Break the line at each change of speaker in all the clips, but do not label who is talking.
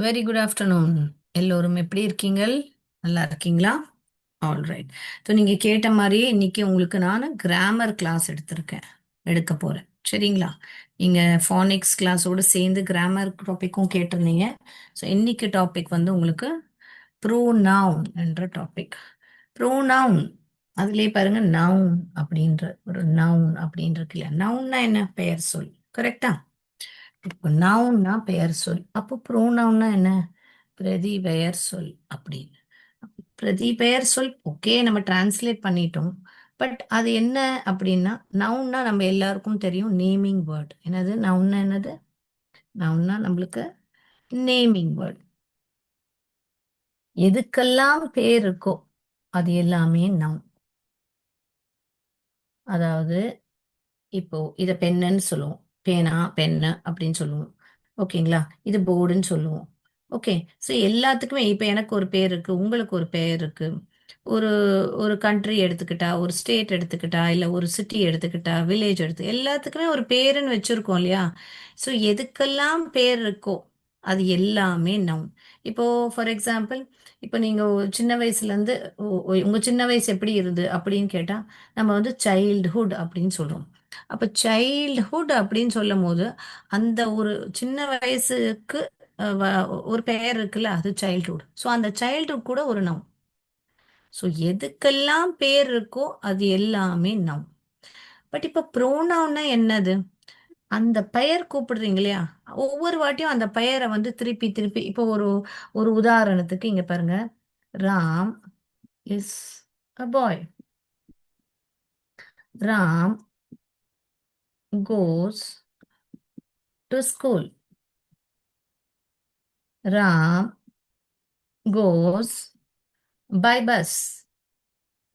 Very good afternoon. எல்லோரும் எப்படி இருக்கீங்கள்? நல்லா இருக்கீங்களா? All right. ஸோ நீங்கள் கேட்ட மாதிரியே இன்னைக்கு உங்களுக்கு நான் கிராமர் கிளாஸ் எடுக்க போகிறேன். சரிங்களா? நீங்கள் ஃபானிக்ஸ் கிளாஸோடு சேர்ந்து கிராமர் டாப்பிக்கும் கேட்டிருந்தீங்க. ஸோ இன்னைக்கு டாபிக் வந்து உங்களுக்கு ப்ரோனவுன் என்ற டாபிக். ப்ரோனவுன் அதுலேயே பாருங்க நவுன் அப்படின்ற ஒரு நவுன் அப்படின்னு இருக்கு இல்லையா? நவுன்னா என்ன? பெயர் சொல். கரெக்டா? இப்போ நவுன்னா பெயர் சொல். அப்போ ப்ரோனவுன்னா என்ன? பிரதி பெயர் சொல் அப்படின்னு. பிரதி பெயர் சொல் ஓகே, நம்ம டிரான்ஸ்லேட் பண்ணிட்டோம். பட் அது என்ன அப்படின்னா, நவுன்னா நம்ம எல்லாருக்கும் தெரியும், நேமிங் வேர்ட். என்னது நவுன்னா? என்னது நவுன்னா? நம்மளுக்கு நேமிங் வேர்ட். எதுக்கெல்லாம் பேர் இருக்கோ அது எல்லாமே நவுன். அதாவது இப்போ இதை பென்னுன்னு சொல்லுவோம். பேனா பென்னு அப்படின்னு சொல்லுவோம். ஓகேங்களா? இது போர்டுன்னு சொல்லுவோம். ஓகே. ஸோ எல்லாத்துக்குமே இப்போ எனக்கு ஒரு பேர் இருக்கு, உங்களுக்கு ஒரு பேர் இருக்கு. ஒரு ஒரு கண்ட்ரி எடுத்துக்கிட்டா, ஒரு ஸ்டேட் எடுத்துக்கிட்டா, இல்லை ஒரு சிட்டி எடுத்துக்கிட்டா, வில்லேஜ் எல்லாத்துக்குமே ஒரு பேருன்னு வச்சிருக்கோம் இல்லையா? ஸோ எதுக்கெல்லாம் பேர் இருக்கோ அது எல்லாமே நவுன். இப்போ ஃபார் எக்ஸாம்பிள், இப்போ நீங்க சின்ன வயசுல இருந்து உங்க சின்ன வயசு எப்படி இருந்து அப்படின்னு கேட்டா நம்ம வந்து சைல்ட்ஹுட் அப்படின்னு சொல்றோம். அப்ப சைல்ட்ஹுட் அப்படின்னு சொல்லும் போது அந்த ஒரு சின்ன வயசுக்கு ஒரு பெயர் இருக்குல்ல, அது சைல்ட்ஹுட். ஸோ அந்த சைல்ட்ஹுட் கூட ஒரு நவுன். ஸோ எதுக்கெல்லாம் பேர் இருக்கோ அது எல்லாமே நவுன். பட் இப்போ ப்ரோனவுன்னா என்னது? அந்த பெயர் கூப்பிடுறீங்க இல்லையா? ஒவ்வொரு வாட்டியும் அந்த பெயரை வந்து திருப்பி திருப்பி இப்போ ஒரு ஒரு உதாரணத்துக்கு இங்க பாருங்க. Ram is a boy. Ram goes to school. Ram goes by bus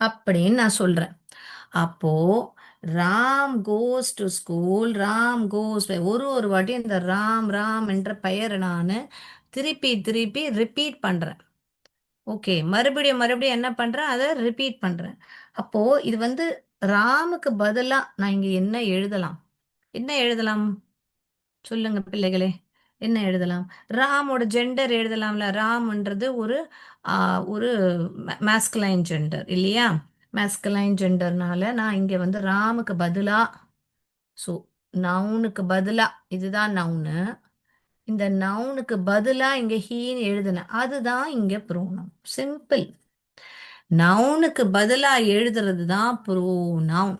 அப்படின்னு நான் சொல்றேன். அப்போ Ram goes to school, Ram goes ஒரு ஒரு வாட்டியும் இந்த ராம் ராம் என்ற பெயரை நான் திருப்பி திருப்பி ரிப்பீட் பண்றேன். ஓகே, மறுபடியும் மறுபடியும் என்ன பண்றேன்? அதை ரிப்பீட் பண்றேன். அப்போ இது வந்து ராமுக்கு பதிலா நான் இங்க என்ன எழுதலாம்? என்ன எழுதலாம்? சொல்லுங்க பிள்ளைகளே. என்ன எழுதலாம்? ராமோட ஜெண்டர் எழுதலாம்ல. ராம்ன்றது ஒரு ஒரு மேஸ்குலைன் ஜெண்டர் இல்லையா? மேஸ்குலைன் ஜெண்டர்னால நான் இங்க வந்து ராமுக்கு பதிலா, ஸோ நவுனுக்கு பதிலா, இதுதான் நவுனு. இந்த நவுனுக்கு பதிலா இங்க ஹீன்னு எழுதுனேன். அதுதான் இங்க ப்ரோனவுன். சிம்பிள். நவுனுக்கு பதிலா எழுதுறது தான் ப்ரோனவுன்.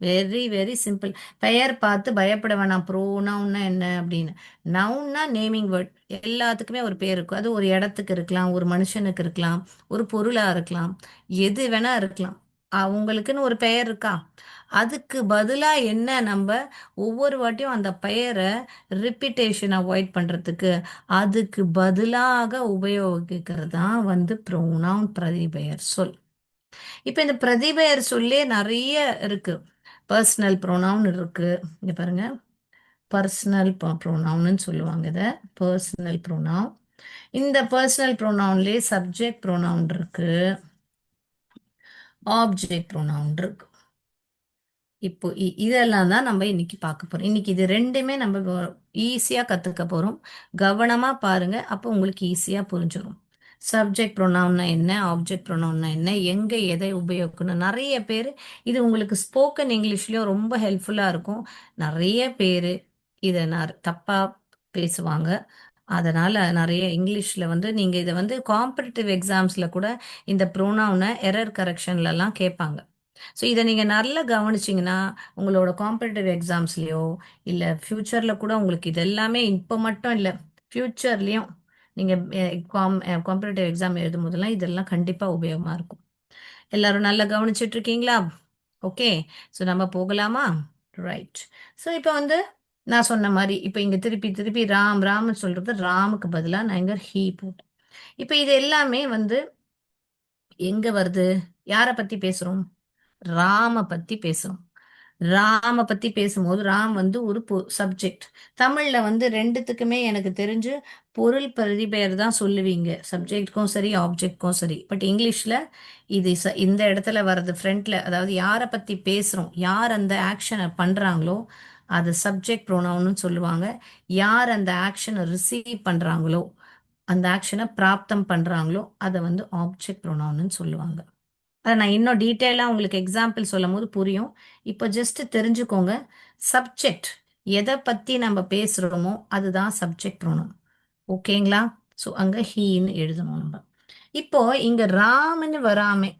Very very simple. பெயர் பார்த்து பயப்பட வேணாம். ப்ரோனவுன்னா என்ன அப்படின்னு. நவுன்னா நேமிங் வேர்ட். எல்லாத்துக்குமே ஒரு பேர் இருக்கும். அது ஒரு இடத்துக்கு இருக்கலாம், ஒரு மனுஷனுக்கு இருக்கலாம், ஒரு பொருளா இருக்கலாம், எது வேணா இருக்கலாம். அவங்களுக்குன்னு ஒரு பெயர் இருக்கா? அதுக்கு பதிலா என்ன நம்ம ஒவ்வொரு வாட்டியும் அந்த பெயரை ரிப்பிட்டேஷன் அவாய்ட் பண்றதுக்கு அதுக்கு பதிலாக உபயோகிக்கிறது தான் வந்து ப்ரோனவுன், பிரதிபெயர் சொல். இப்ப இந்த பிரதிபெயர் சொல்லே நிறைய இருக்கு. பர்சனல் ப்ரோனவுன் இருக்கு. இங்க பாருங்க. பர்சனல் ப்ரோனவுன்னு சொல்லுவாங்க இத. Personal pronoun. இந்த பர்சனல் ப்ரோனவுன்லயே சப்ஜெக்ட் ப்ரோனவுன் இருக்கு. ஆப்ஜெக்ட் ப்ரோனவுன் இருக்கு. இப்போ இதெல்லாம் தான் நம்ம இன்னைக்கு பார்க்க போறோம். இன்னைக்கு இது ரெண்டுமே நம்ம ஈஸியா கத்துக்க போறோம். கவனமா பாருங்க. அப்போ உங்களுக்கு ஈஸியா புரிஞ்சிடும். சப்ஜெக்ட் ப்ரொனவுன்னா என்ன? ஆப்ஜெக்ட் ப்ரொனவுன்னா என்ன? எங்க எதை உபயோகிக்கணும்? நிறைய பேர் இது உங்களுக்கு ஸ்போக்கன் இங்கிலீஷ்லயும் ரொம்ப ஹெல்ப்ஃபுல்லா இருக்கும். நிறைய பேர் இதை தப்பா பேசுவாங்க. அதனால நிறைய இங்கிலீஷ்ல வந்து நீங்க இதை வந்து காம்படிட்டிவ் எக்ஸாம்ஸ்ல கூட இந்த ப்ரோனவுனை எரர் கரெக்ஷன்ல எல்லாம் கேட்பாங்க. ஸோ இதை நீங்கள் நல்லா கவனிச்சிங்கன்னா உங்களோட காம்படிட்டிவ் எக்ஸாம்ஸ்லேயோ இல்லை ஃப்யூச்சரில் கூட உங்களுக்கு இது எல்லாமே இப்போ மட்டும் இல்லை, ஃப்யூச்சர்லேயும் நீங்கள் காம்படிட்டிவ் எக்ஸாம் எழுதும் போதெல்லாம் இதெல்லாம் கண்டிப்பாக உபயோகமாக இருக்கும். எல்லாரும் நல்லா கவனிச்சிட்டு இருக்கீங்களா? ஓகே. ஸோ நம்ம போகலாமா? ரைட். ஸோ இப்போ வந்து நான் சொன்ன மாதிரி இப்போ இங்கே திருப்பி திருப்பி ராம் ராம்னு சொல்றது ராமுக்கு பதிலாக நான் இங்கே ஹீ போட்டேன். இப்போ இது எல்லாமே வந்து எங்க வருது? யாரை பத்தி பேசுறோம்? ராம பத்தி பேசுறோம். ராம பத்தி பேசும்போது ராம் வந்து ஒரு சப்ஜெக்ட். தமிழ்ல வந்து ரெண்டுத்துக்குமே எனக்கு தெரிஞ்சு பொருள் பிரதிபெயர் தான் சொல்லுவீங்க. சப்ஜெக்ட்க்கும் சரி, ஆப்ஜெக்ட்க்கும் சரி. பட் இங்கிலீஷ்ல இது இந்த இடத்துல வர்றது ஃப்ரண்ட்ல, அதாவது யாரை பத்தி பேசுறோம், யார் அந்த ஆக்ஷனை பண்றாங்களோ அது சப்ஜெக்ட் ப்ரோனவுன்னு சொல்லுவாங்க. யார் அந்த ஆக்ஷனை ரிசீவ் பண்றாங்களோ அந்த ஆக்ஷனை பிராப்தம் பண்றாங்களோ அதை வந்து ஆப்ஜெக்ட் ப்ரொனவுன்னு சொல்லுவாங்க. அதை நான் இன்னும் டீட்டெயிலாக உங்களுக்கு எக்ஸாம்பிள் சொல்லும் போது புரியும். இப்போ ஜஸ்ட் தெரிஞ்சுக்கோங்க. சப்ஜெக்ட் எதை பற்றி நம்ம பேசுகிறோமோ அதுதான் சப்ஜெக்ட் ப்ரோனோம். ஓகேங்களா? ஸோ அங்கே ஹீன்னு எழுதணும் நம்ம. இப்போ இங்க ராம்னு வராமே,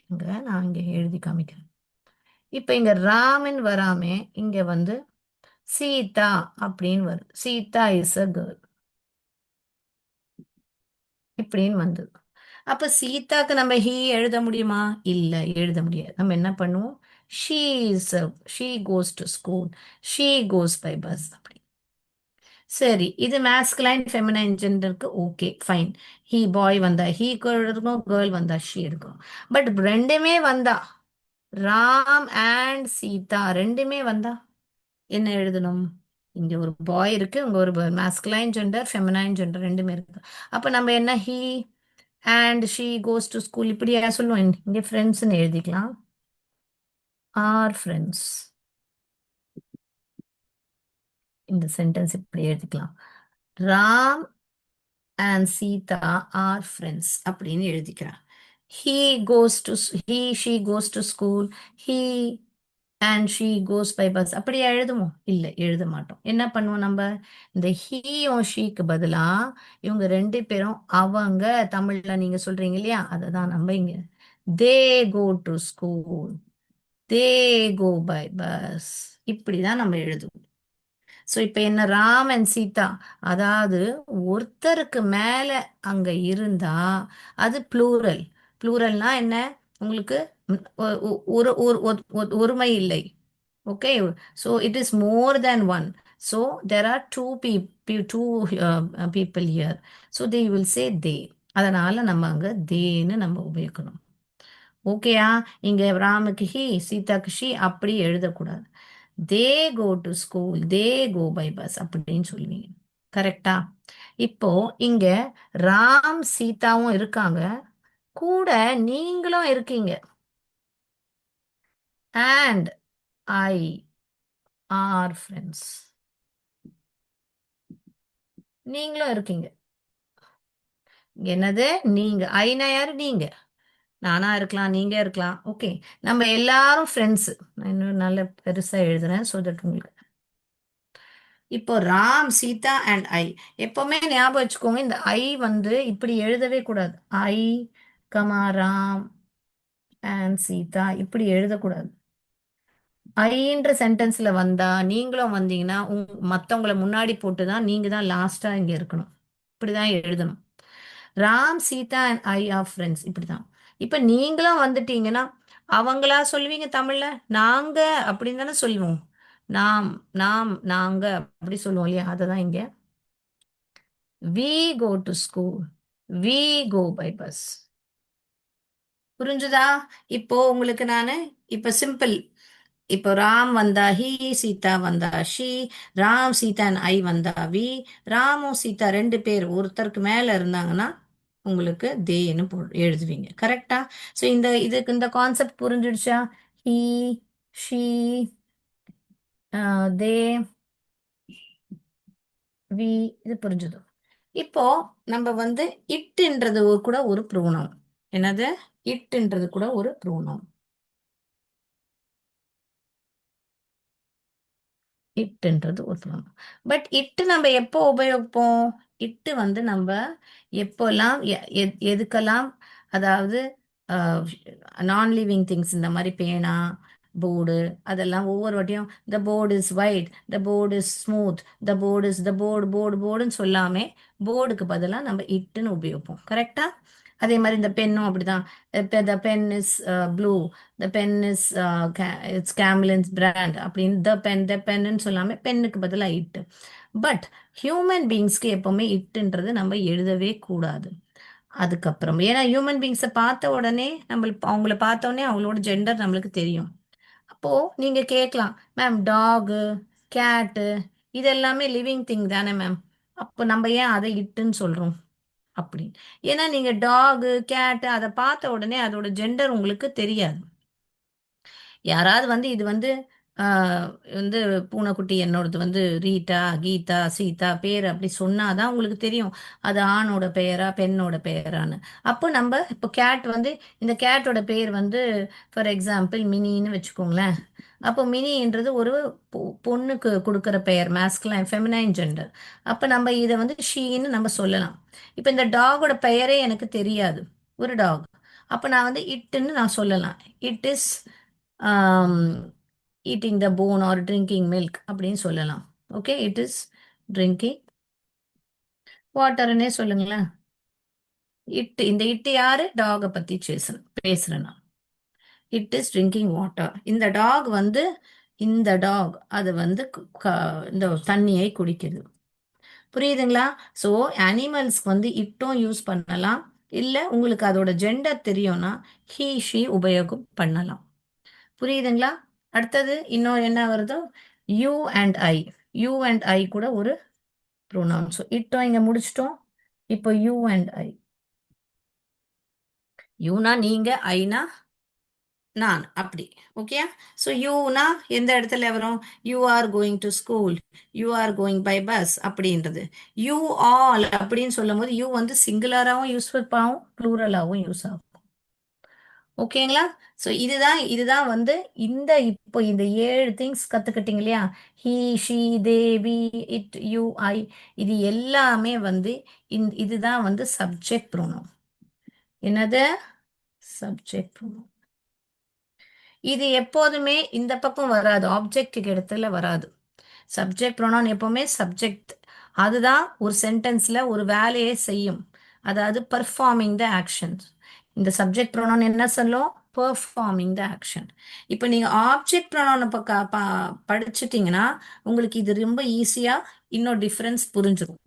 இங்க நான் இங்க எழுதி காமிக்கிறேன். இப்போ இங்க ராமன் வராமே இங்க வந்து சீதா அப்படின்னு வருது. சீதா இஸ் அ கேர்ள் இப்படின்னு வந்தது. அப்ப சீதாக்கு நம்ம ஹீ எழுத முடியுமா? இல்ல, எழுத முடியாது. நம்ம என்ன பண்ணுவோம்? She is she goes to school, she goes by bus அப்படி. சரி, இது மேஸ்குலைன் ஃபெமினைன் ஜெண்டருக்கு ஓகே ஃபைன். ஹீ பாய் வந்தா ஹீ எடுக்கும், கேர்ள் வந்தா ஷீ எடுக்கும். பட் ரெண்டுமே வந்தா, ராம் அண்ட் சீதா ரெண்டுமே வந்தா என்ன எழுதணும்? இங்க ஒரு பாய் இருக்கு, இங்க ஒரு மேஸ்குலைன் ஜெண்டர் ஃபெமினைன் ஜெண்டர் ரெண்டுமே இருக்கு. அப்ப நம்ம என்ன he and she goes to school இப்படியா சொல்லுவோம்? இங்க ஃப்ரெண்ட்ஸ்னு எழுதிக்கலாம். Are friends. இந்த சென்டென்ஸ் இப்படி எழுதிக்கலாம். Ram and Sita are friends அப்படின்னு எழுதிக்கிறேன். He goes to he she goes to school, he and she goes by bus அப்படியா எழுதுவோம்? இல்லை, எழுத மாட்டோம். என்ன பண்ணுவோம் நம்ம? இந்த ஹீயும் ஷீக்கு பதிலா இவங்க ரெண்டு பேரும் அவங்க, தமிழ்ல நீங்க சொல்றீங்க இல்லையா, அதை தான் நம்ம இங்க they go to school, they go by bus இப்படிதான் நம்ம எழுதுவோம். ஸோ இப்போ என்ன, ராம் அண்ட் சீதா, அதாவது ஒருத்தருக்கு மேல அங்க இருந்தா அது ப்ளூரல். ப்ளூரல்னா என்ன உங்களுக்கு? ஒரு ஒரு ஒருமை இல்லை. Okay. So it is more than one. So there are two people here. So they will say they. அதனால நம்ம அங்க தேன்னு நம்ம உபயோகிக்கணும். ஓகேயா? இங்க ராமுக்கு ஹி, சீதாக்கு ஷி அப்படி எழுதக்கூடாது. They go to school, they go by bus அப்படின்னு சொல்லுவீங்க. கரெக்டா? இப்போ இங்க ராம் சீதாவும் இருக்காங்க, கூட நீங்களும் இருக்கீங்க. And I are friends. நீங்களும் இருக்கீங்க. என்னது நீங்க? ஐனா யாரு? நீங்க. நானா இருக்கலாம், நீங்க இருக்கலாம். ஓகே, நம்ம எல்லாரும் ஃப்ரெண்ட்ஸ். நான் இன்னும் நல்ல பெருசா எழுதுறேன் ஸோ தட் உங்களுக்கு. இப்போ ராம் சீதா அண்ட் ஐ. எப்பவுமே ஞாபகம் வச்சுக்கோங்க, இந்த ஐ வந்து இப்படி எழுதவே கூடாது. I comma Ram and Sita இப்படி எழுதக்கூடாது. ஐன்ற சென்டென்ஸ்ல வந்தா நீங்களும் வந்தீங்கன்னா மத்தவங்கள முன்னாடி போட்டு தான் நீங்க தான் லாஸ்டா இங்க இருக்கணும். இப்படிதான் எழுதணும். Ram Sita and I are friends இப்படிதான். இப்ப நீங்களும் வந்துட்டீங்கன்னா அவங்களா சொல்லுவீங்க தமிழ்ல? நாங்க அப்படின்னு தானே சொல்லுவோம். நாம், நாம், நாங்க அப்படி சொல்லுவோம் இல்லையா? அததான் இங்க we go to school, we go by bus. புரிஞ்சுதா? இப்போ உங்களுக்கு நானு இப்ப சிம்பிள். இப்போ ராம் வந்தா ஹி, சீதா வந்தா ஷி, ராம் சீதா ஐ வந்தா வி, ராமும் சீதா ரெண்டு பேர் ஒருத்தருக்கு மேல இருந்தாங்கன்னா உங்களுக்கு தேன்னு எழுதுவீங்க. கரெக்டா? ஸோ இதுக்கு இந்த கான்செப்ட் புரிஞ்சிடுச்சா? ஹி, ஷி, தே, வி, இது புரிஞ்சுது. இப்போ நம்ம வந்து இட்ன்றது கூட ஒரு ப்ரூனவுன். என்னது? இட்ன்றது கூட ஒரு ப்ரூனவுன். இட்டுன்றது ஒரு ப்ரொனவுன். பட் இட்டு நம்ம எப்போ உபயோகிப்போம்? இட்டு வந்து நம்ம எப்போல்லாம் எதுக்கெல்லாம், அதாவது நான் லிவிங் திங்ஸ் இந்த மாதிரி பேனா, போர்டு, அதெல்லாம் ஒவ்வொரு வாட்டியும் the board is white, the board is smooth, the board is the board board போர்டுன்னு சொல்லாமே போர்டுக்கு பதிலாக நம்ம இட்டுன்னு உபயோகிப்போம். கரெக்டா? அதே மாதிரி இந்த பெண்ணும் அப்படிதான். The pen is blue, the pen is it's Camlin's brand அப்படின்னு த பென்னு சொல்லாம பென்னுக்கு பதிலாக இட்டு. பட் ஹியூமன் பீங்ஸ்க்கு எப்பவுமே இட்டுன்றது நம்ம எழுதவே கூடாது. அதுக்கப்புறம் ஏன்னா ஹியூமன் பீங்ஸை பார்த்த உடனே அவங்கள பார்த்த உடனே அவங்களோட ஜெண்டர் நம்மளுக்கு தெரியும். அப்போ நீங்க கேட்கலாம், மேம் டாகு, கேட்டு இது எல்லாமே லிவிங் திங் தானே மேம், அப்போ நம்ம ஏன் அதை இட்டுன்னு சொல்றோம் அப்படின்னு? ஏன்னா நீங்க டாகு கேட்டு அதை பார்த்த உடனே அதோட ஜெண்டர் உங்களுக்கு தெரியாது. யாராவது வந்து இது வந்து ஆஹ் வந்து பூனைக்குட்டி என்னோடது வந்து ரீட்டா, கீதா, சீதா பேர் அப்படி சொன்னாதான் உங்களுக்கு தெரியும் அது ஆணோட பெயரா பெண்ணோட பெயரான்னு. அப்போ நம்ம இப்போ கேட் வந்து இந்த கேட்டோட பேர் வந்து ஃபார் எக்ஸாம்பிள் மினின்னு வச்சுக்கோங்களேன். அப்போ மினின்றது ஒரு பொண்ணுக்கு கொடுக்குற பெயர், மேஸ்குலைன் ஃபெமினைன் ஜெண்டர். அப்போ நம்ம இதை வந்து ஷீன்னு நம்ம சொல்லலாம். இப்போ இந்த டாகோட பெயரே எனக்கு தெரியாது, ஒரு டாக். அப்போ நான் வந்து இட்டுன்னு நான் சொல்லலாம். It is eating the phone R drinking milk அப்படின்னு சொல்லலாம். ஓகே, இட் இஸ் ட்ரிங்கிங் வாட்டர்னே சொல்லுங்களேன். இட்டு, இந்த இட்டு யாரு? டாகை பத்தி பேசுறேன் நான். It is drinking water. இந்த டாக் வந்து, இந்த டாக் அது வந்து இந்த தண்ணியை குடிக்குது. புரியுதுங்களா? ஸோ அனிமல்ஸ்க்கு வந்து இட்டும் யூஸ் பண்ணலாம். இல்லை உங்களுக்கு அதோட ஜெண்டர் தெரியும்னா ஹீ ஷீ உபயோகம் பண்ணலாம். புரியுதுங்களா? அடுத்தது இன்னும் என்ன வருதோ, you and I. You and I கூட ஒரு ப்ரோனவுன். ஸோ இட்டும் இங்க முடிச்சிட்டோம். இப்போ யூ அண்ட் ஐ. யூனா நீங்க, ஐனா நான், அப்படி. ஓகே. ஸோ யூனா எந்த இடத்துல வரும்? You are going to school, you are going by bus அப்படின்றது. யூ ஆல் அப்படின்னு சொல்லும் போது யூ வந்து சிங்குலராகவும் யூஸ் ஆகும், ப்ளூரலாகவும் யூஸ் ஆகும். ஓகேங்களா? ஸோ இதுதான் வந்து இப்போ இந்த 7 திங்ஸ் கத்துக்கிட்டீங்க இல்லையா? He, she, they, we, it, you, I. இது எல்லாமே வந்து இதுதான் வந்து சப்ஜெக்ட் ப்ரோனவுன். என்னது? Subject pronoun. இது எப்போதுமே இந்த பக்கம் வராது, ஆப்ஜெக்ட்டுக்கு இடத்துல வராது. சப்ஜெக்ட் ப்ரோனவுன் எப்பவுமே சப்ஜெக்ட், அதுதான் ஒரு சென்டென்ஸ்ல ஒரு வேலையை செய்யும். அதாவது பர்ஃபார்மிங் த ஆக்ஷன். இந்த சப்ஜெக்ட் ப்ரோனவுன் என்ன சொல்லும்? Performing the action. இப்போ நீங்க ஆப்ஜெக்ட் ப்ரோனவுனை படிச்சிட்டீங்கன்னா உங்களுக்கு இது ரொம்ப ஈஸியா இன்னும் டிஃபரன்ஸ் புரிஞ்சிடும்.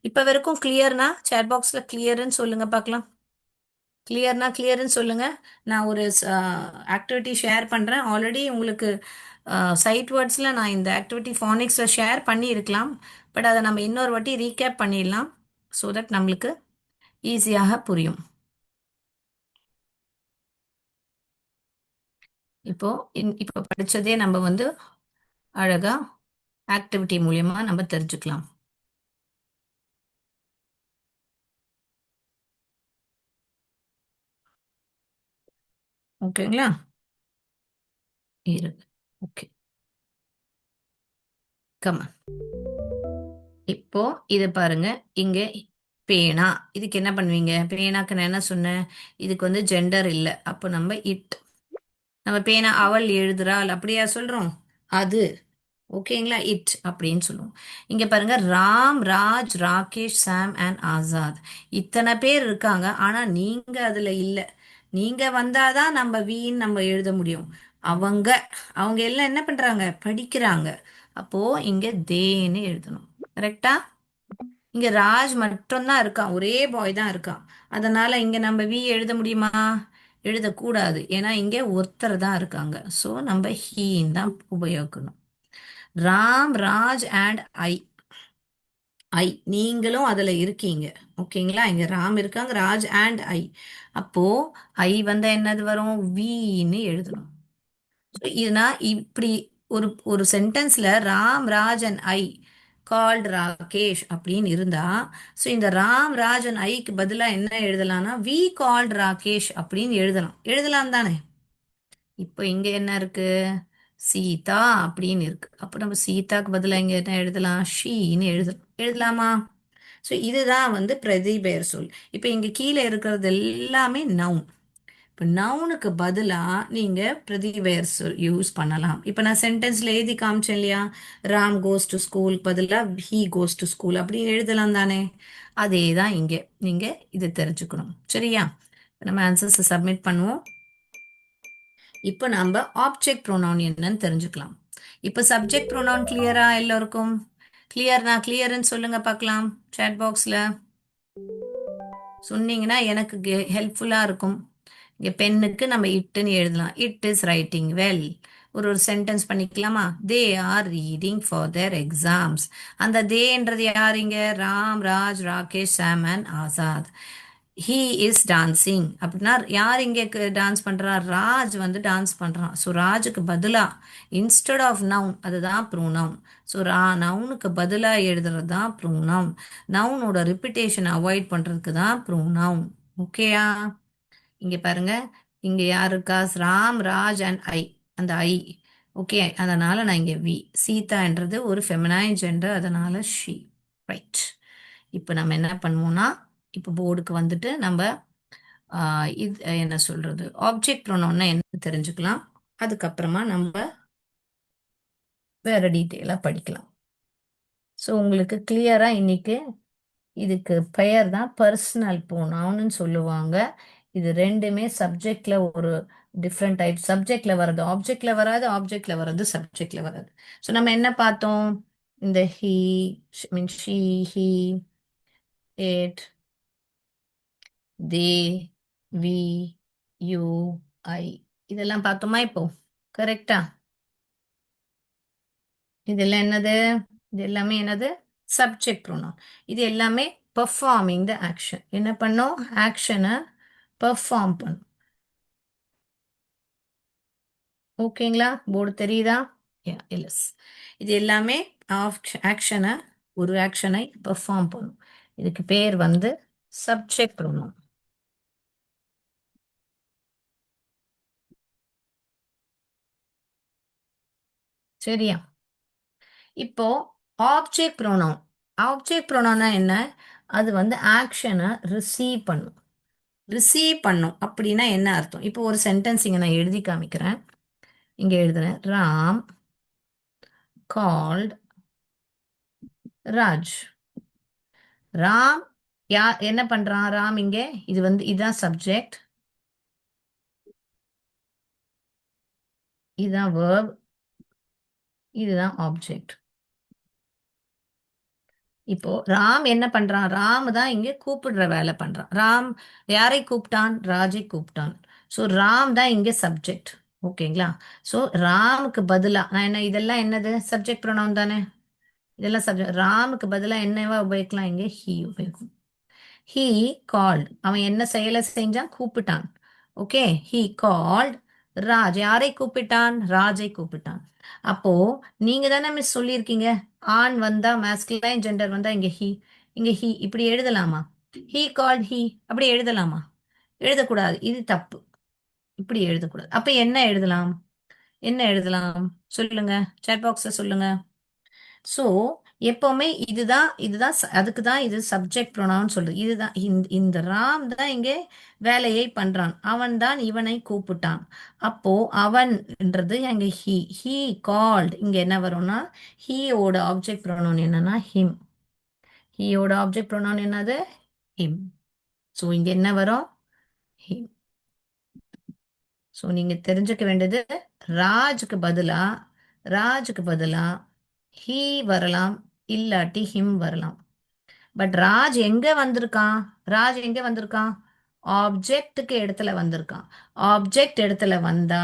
இப்போ வரைக்கும் கிளியர்னா சேட் பாக்ஸ்ல கிளியர்னு சொல்லுங்க பார்க்கலாம். கிளியர்னா கிளியர்னு சொல்லுங்க. நான் ஒரு ஆக்டிவிட்டி ஷேர் பண்றேன். ஆல்ரெடி உங்களுக்கு சைட் வேர்ட்ஸ்ல நான் இந்த ஆக்டிவிட்டி ஃபானிக்ஸ்ல ஷேர் பண்ணியிருக்கலாம். பட் அதை நம்ம இன்னொரு வாட்டி ரீகேப் பண்ணிடலாம், ஸோ தட் நம்மளுக்கு ஈஸியாக புரியும். இப்போ இப்போ படிச்சதே நம்ம வந்து அழகா ஆக்டிவிட்டி மூலியமா நம்ம தெரிஞ்சுக்கலாம். ஓகேங்களா? இருக்கு. Okay, comma. இப்போ இது பாருங்க. இங்க பேனா, இதுக்கு என்ன பண்ணுவீங்க? பேனாக்கு நான் என்ன சொன்னேன்? இதுக்கு வந்து ஜெண்டர் இல்லை, அப்போ நம்ம இட். நம்ம பேனா அவள் எழுதுறாள் அப்படியா சொல்றோம்? அது. ஓகேங்களா? இட் அப்படின்னு சொல்லுவோம். இங்க பாருங்க, ராம், ராஜ், ராகேஷ், சாம் அண்ட் ஆசாத். இத்தனை பேர் இருக்காங்க, ஆனா நீங்க அதுல இல்ல. நீங்க வந்தாதான் நம்ம வீண் நம்ம எழுத முடியும். அவங்க அவங்க எல்லாம் என்ன பண்றாங்க? படிக்கிறாங்க. அப்போ இங்க தேன்னு எழுதணும். கரெக்டா? இங்க ராஜ் மட்டும்தான் இருக்கான், ஒரே பாய் தான் இருக்கான். அதனால இங்க நம்ம வி எழுத முடியுமா? எழுதக்கூடாது, ஏன்னா இங்க ஒருத்தர் தான் இருக்காங்க. ஸோ நம்ம ஹீன் தான் உபயோகிக்கணும். Ram, Raj and I. I, நீங்களும் அதுல இருக்கீங்க. ஓகேங்களா? இங்க ராம் இருக்காங்க, ராஜ் அண்ட் ஐ. அப்போ ஐ வந்தா என்னது வரும்? வீன்னு எழுதணும். இதுனா இப்படி ஒரு ஒரு சென்டென்ஸ்ல Ram, Raj and I called Rakesh அப்படின்னு இருந்தா, ஸோ இந்த ராம், ராஜ் அண்ட் ஐக்கு பதிலாக என்ன எழுதலாம்னா வி கால்ட் ராகேஷ் அப்படின்னு எழுதலாம். எழுதலாம் தானே? இப்போ இங்க என்ன இருக்கு? சீதா அப்படின்னு இருக்கு. அப்போ நம்ம சீதாக்கு பதிலாக இங்க என்ன எழுதலாம்? ஷீன்னு எழுதலாமா? ஸோ இதுதான் வந்து பிரதிபெயர் சொல். இப்போ இங்க கீழே இருக்கிறது எல்லாமே நவுன். இப்போ நவுனுக்கு பதிலாக நீங்கள் பிரதிபெயர் சொல் யூஸ் பண்ணலாம். இப்போ நான் சென்டென்ஸில் எழுதி காமிச்சேன் இல்லையா? ராம் கோஸ் டு ஸ்கூல் பதிலாக ஹீ கோஸ் டு ஸ்கூல் அப்படின்னு எழுதலாம் தானே? அதே தான் இங்கே நீங்கள் இதை தெரிஞ்சுக்கணும். சரியா? நம்ம ஆன்சர்ஸை சப்மிட் பண்ணுவோம். இப்போ நம்ம ஆப்ஜெக்ட் ப்ரோனவுன் என்னன்னு தெரிஞ்சுக்கலாம். இப்போ சப்ஜெக்ட் ப்ரோனவுன் கிளியரா எல்லோருக்கும்? கிளியர்னா கிளியர்னு சொல்லுங்க பார்க்கலாம் சேட் பாக்ஸில். சொன்னீங்கன்னா எனக்கு ஹெல்ப்ஃபுல்லாக இருக்கும். இங்கே பெண்ணுக்கு நம்ம இட்டுன்னு எழுதலாம். It is writing well. ஒரு சென்டென்ஸ் பண்ணிக்கலாமா? They are reading for their exams. அந்த தேன்றது யார் இங்க? Ram, Raj, Rakesh, Sam and Azad. He is dancing அப்படின்னா யார் இங்கே டான்ஸ் பண்றா? ராஜ் வந்து டான்ஸ் பண்றான். ஸோ ராஜுக்கு பதிலா இன்ஸ்டெட் ஆஃப் நவுன், அதுதான் ப்ரூனவுன். ஸோ நவுனுக்கு பதிலா எழுதுறது தான் ப்ரூனவுன். நவுனோட ரிப்பிட்டேஷன் அவாய்ட் பண்றதுக்கு தான் ப்ரூனவுன். ஓகேயா? இங்க பாருங்க, இங்க யார் இருக்கா? ராம், ராஜ் அண்ட் ஐ. அந்த ஐ, ஓகே, அதனால நான் இங்க வி. சீதான்றது ஒரு ஃபெமினைன் ஜெண்டர், அதனால ஷி. ரைட். இப்போ நம்ம என்ன பண்ணுவோம்னா, இப்போ போர்டுக்கு வந்துட்டு நம்ம இது என்ன சொல்றது, ஆப்ஜெக்ட் ப்ரொனவுன்னா என்ன தெரிஞ்சுக்கலாம். அதுக்கப்புறமா நம்ம வேற டீட்டெயிலா படிக்கலாம். ஸோ உங்களுக்கு கிளியரா இன்னைக்கு இதுக்கு பெயர் தான் பர்சனல் ப்ரோனவுன்னு சொல்லுவாங்க. இது ரெண்டுமே சப்ஜெக்ட்ல ஒரு டிஃப்ரெண்ட் டைப். சப்ஜெக்ட்ல வர்றது ஆப்ஜெக்ட்ல வராது, ஆப்ஜெக்ட்ல வர்றது சப்ஜெக்ட்ல வராது. ஸோ நம்ம என்ன பார்த்தோம்? இந்த he, mean she, he, it, they, we, you, I, இதெல்லாம் பார்த்தோமா இப்போ? கரெக்டா? இதெல்லாம் என்னது? இது எல்லாமே என்னது? Subject pronoun. இது எல்லாமே பெர்ஃபார்மிங் த ஆக்ஷன். என்ன பண்ணும்? ஆக்ஷனை பெர்ஃபார்ம் பண்ணும். ஓகேங்களா? போர்டு தெரியுதா? எஸ். இது எல்லாமே ஆக்ஷனை, ஒரு ஆக்ஷனை பெர்ஃபார்ம் பண்ணும். இதுக்கு பேர் வந்து சப்ஜெக்ட் ப்ரோனவுன். சரியா? இப்போ ஆப்ஜெக்ட் ப்ரோனவுன். ஆப்ஜெக்ட் ப்ரோனவுன்னா என்ன? அது வந்து ஆக்ஷனை ரிசீவ் பண்ணும். ரிசீவ் பண்ணும் அப்படின்னா என்ன அர்த்தம்? இப்போ ஒரு சென்டென்ஸ் இங்க நான் எழுதி காமிக்கிறேன். இங்க எழுதுறேன். ராம் கால்ட் ராஜ். ராம் என்ன பண்றான்? ராம் இங்க, இது வந்து இதான் சப்ஜெக்ட், இதுதான் வேர்ப், இதுதான் ஆப்ஜெக்ட். இப்போ ராம் என்ன பண்றான்? ராம் தான் இங்க கூப்பிடுற வேலை பண்றான். ராம் யாரை கூப்பிட்டான்? ராஜை கூப்பிட்டான். ஸோ ராம் தான் இங்க சப்ஜெக்ட். ஓகேங்களா? ஸோ ராமுக்கு பதிலா நான் என்ன, இதெல்லாம் என்னது? சப்ஜெக்ட் ப்ரோனவுன் தானே? இதெல்லாம் சப்ஜெக்ட். ராமுக்கு பதிலா என்னவா உபயோகிக்கலாம்? இங்க ஹீ உபயோகிக்கும். ஹீ கால்ட், அவன் என்ன செயலை செஞ்சான்? கூப்பிட்டான். Okay, he called Raj. யாரை கூப்பிட்டான்? ராஜை கூப்பிட்டான். அப்போ நீங்க தானே மிஸ் சொல்லியிருக்கீங்க, ஆண் வந்தா மேஸ்குலைன் ஜெண்டர் வந்தா இங்க ஹீ, இங்க ஹீ இப்படி எழுதலாமா? ஹீ கால்ட் ஹீ அப்படி எழுதலாமா? எழுதக்கூடாது, இது தப்பு. இப்படி எழுதக்கூடாது. அப்ப என்ன எழுதலாம்? என்ன எழுதலாம் சொல்லுங்க, சேட் பாக்ஸ்ல சொல்லுங்க. ஸோ எப்பவுமே இதுதான், அதுக்கு தான் இது சப்ஜெக்ட் ப்ரொனவுன் சொல்றது. இதுதான் இந்த ராம் தான் இங்கே வேலையை பண்றான். அவன் தான் இவனை கூப்பிட்டான். அப்போ அவன்ன்றது அங்க ஹீ கால்ட். இங்க என்ன வரும்னா, ஹீயோட ஆப்ஜெக்ட் ப்ரொனவுன் என்னன்னா ஹிம். ஹீயோட ஆப்ஜெக்ட் ப்ரொனவுன் என்னது? ஹிம். ஸோ இங்க என்ன வரும்? ஹிம். ஸோ நீங்க தெரிஞ்சுக்க வேண்டியது, ராஜுக்கு பதிலா ராஜுக்கு பதிலா ஹீ வரலாம், இல்லாட்டி ஹிம் வரலாம். பட் ராஜ் எங்க வந்திருக்கான்? ராஜ் எங்க வந்திருக்கான்? ஆப்ஜெக்ட்டுக்கு இடத்துல வந்திருக்கான். ஆப்ஜெக்ட் இடத்துல வந்தா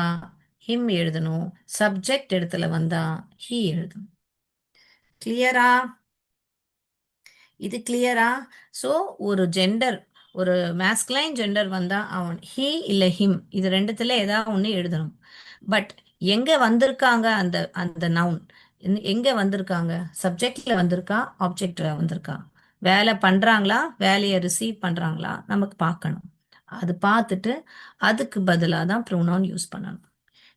ஹிம் எழுதணும். சப்ஜெக்ட் இடத்துல வந்தா ஹீ எழுதணும். கிளியரா? இது கிளியரா? ஸோ ஒரு ஜெண்டர், ஒரு மேஸ்குலைன் ஜெண்டர் வந்தா அவன் ஹீ இல்ல ஹிம், இது ரெண்டுத்துல ஏதாவது ஒண்ணு எழுதணும். பட் எங்க வந்திருக்காங்க அந்த அந்த நவுன்? எங்க வந்திருக்காங்க? சப்ஜெக்ட்ல வந்திருக்கா, ஆப்ஜெக்ட்ல வந்திருக்கா? வேலை பண்றாங்களா, வேலையை ரிசீவ் பண்றாங்களா, நமக்கு பார்க்கணும். அது பார்த்துட்டு அதுக்கு பதிலாக தான் ப்ரோனவுன் யூஸ் பண்ணணும்.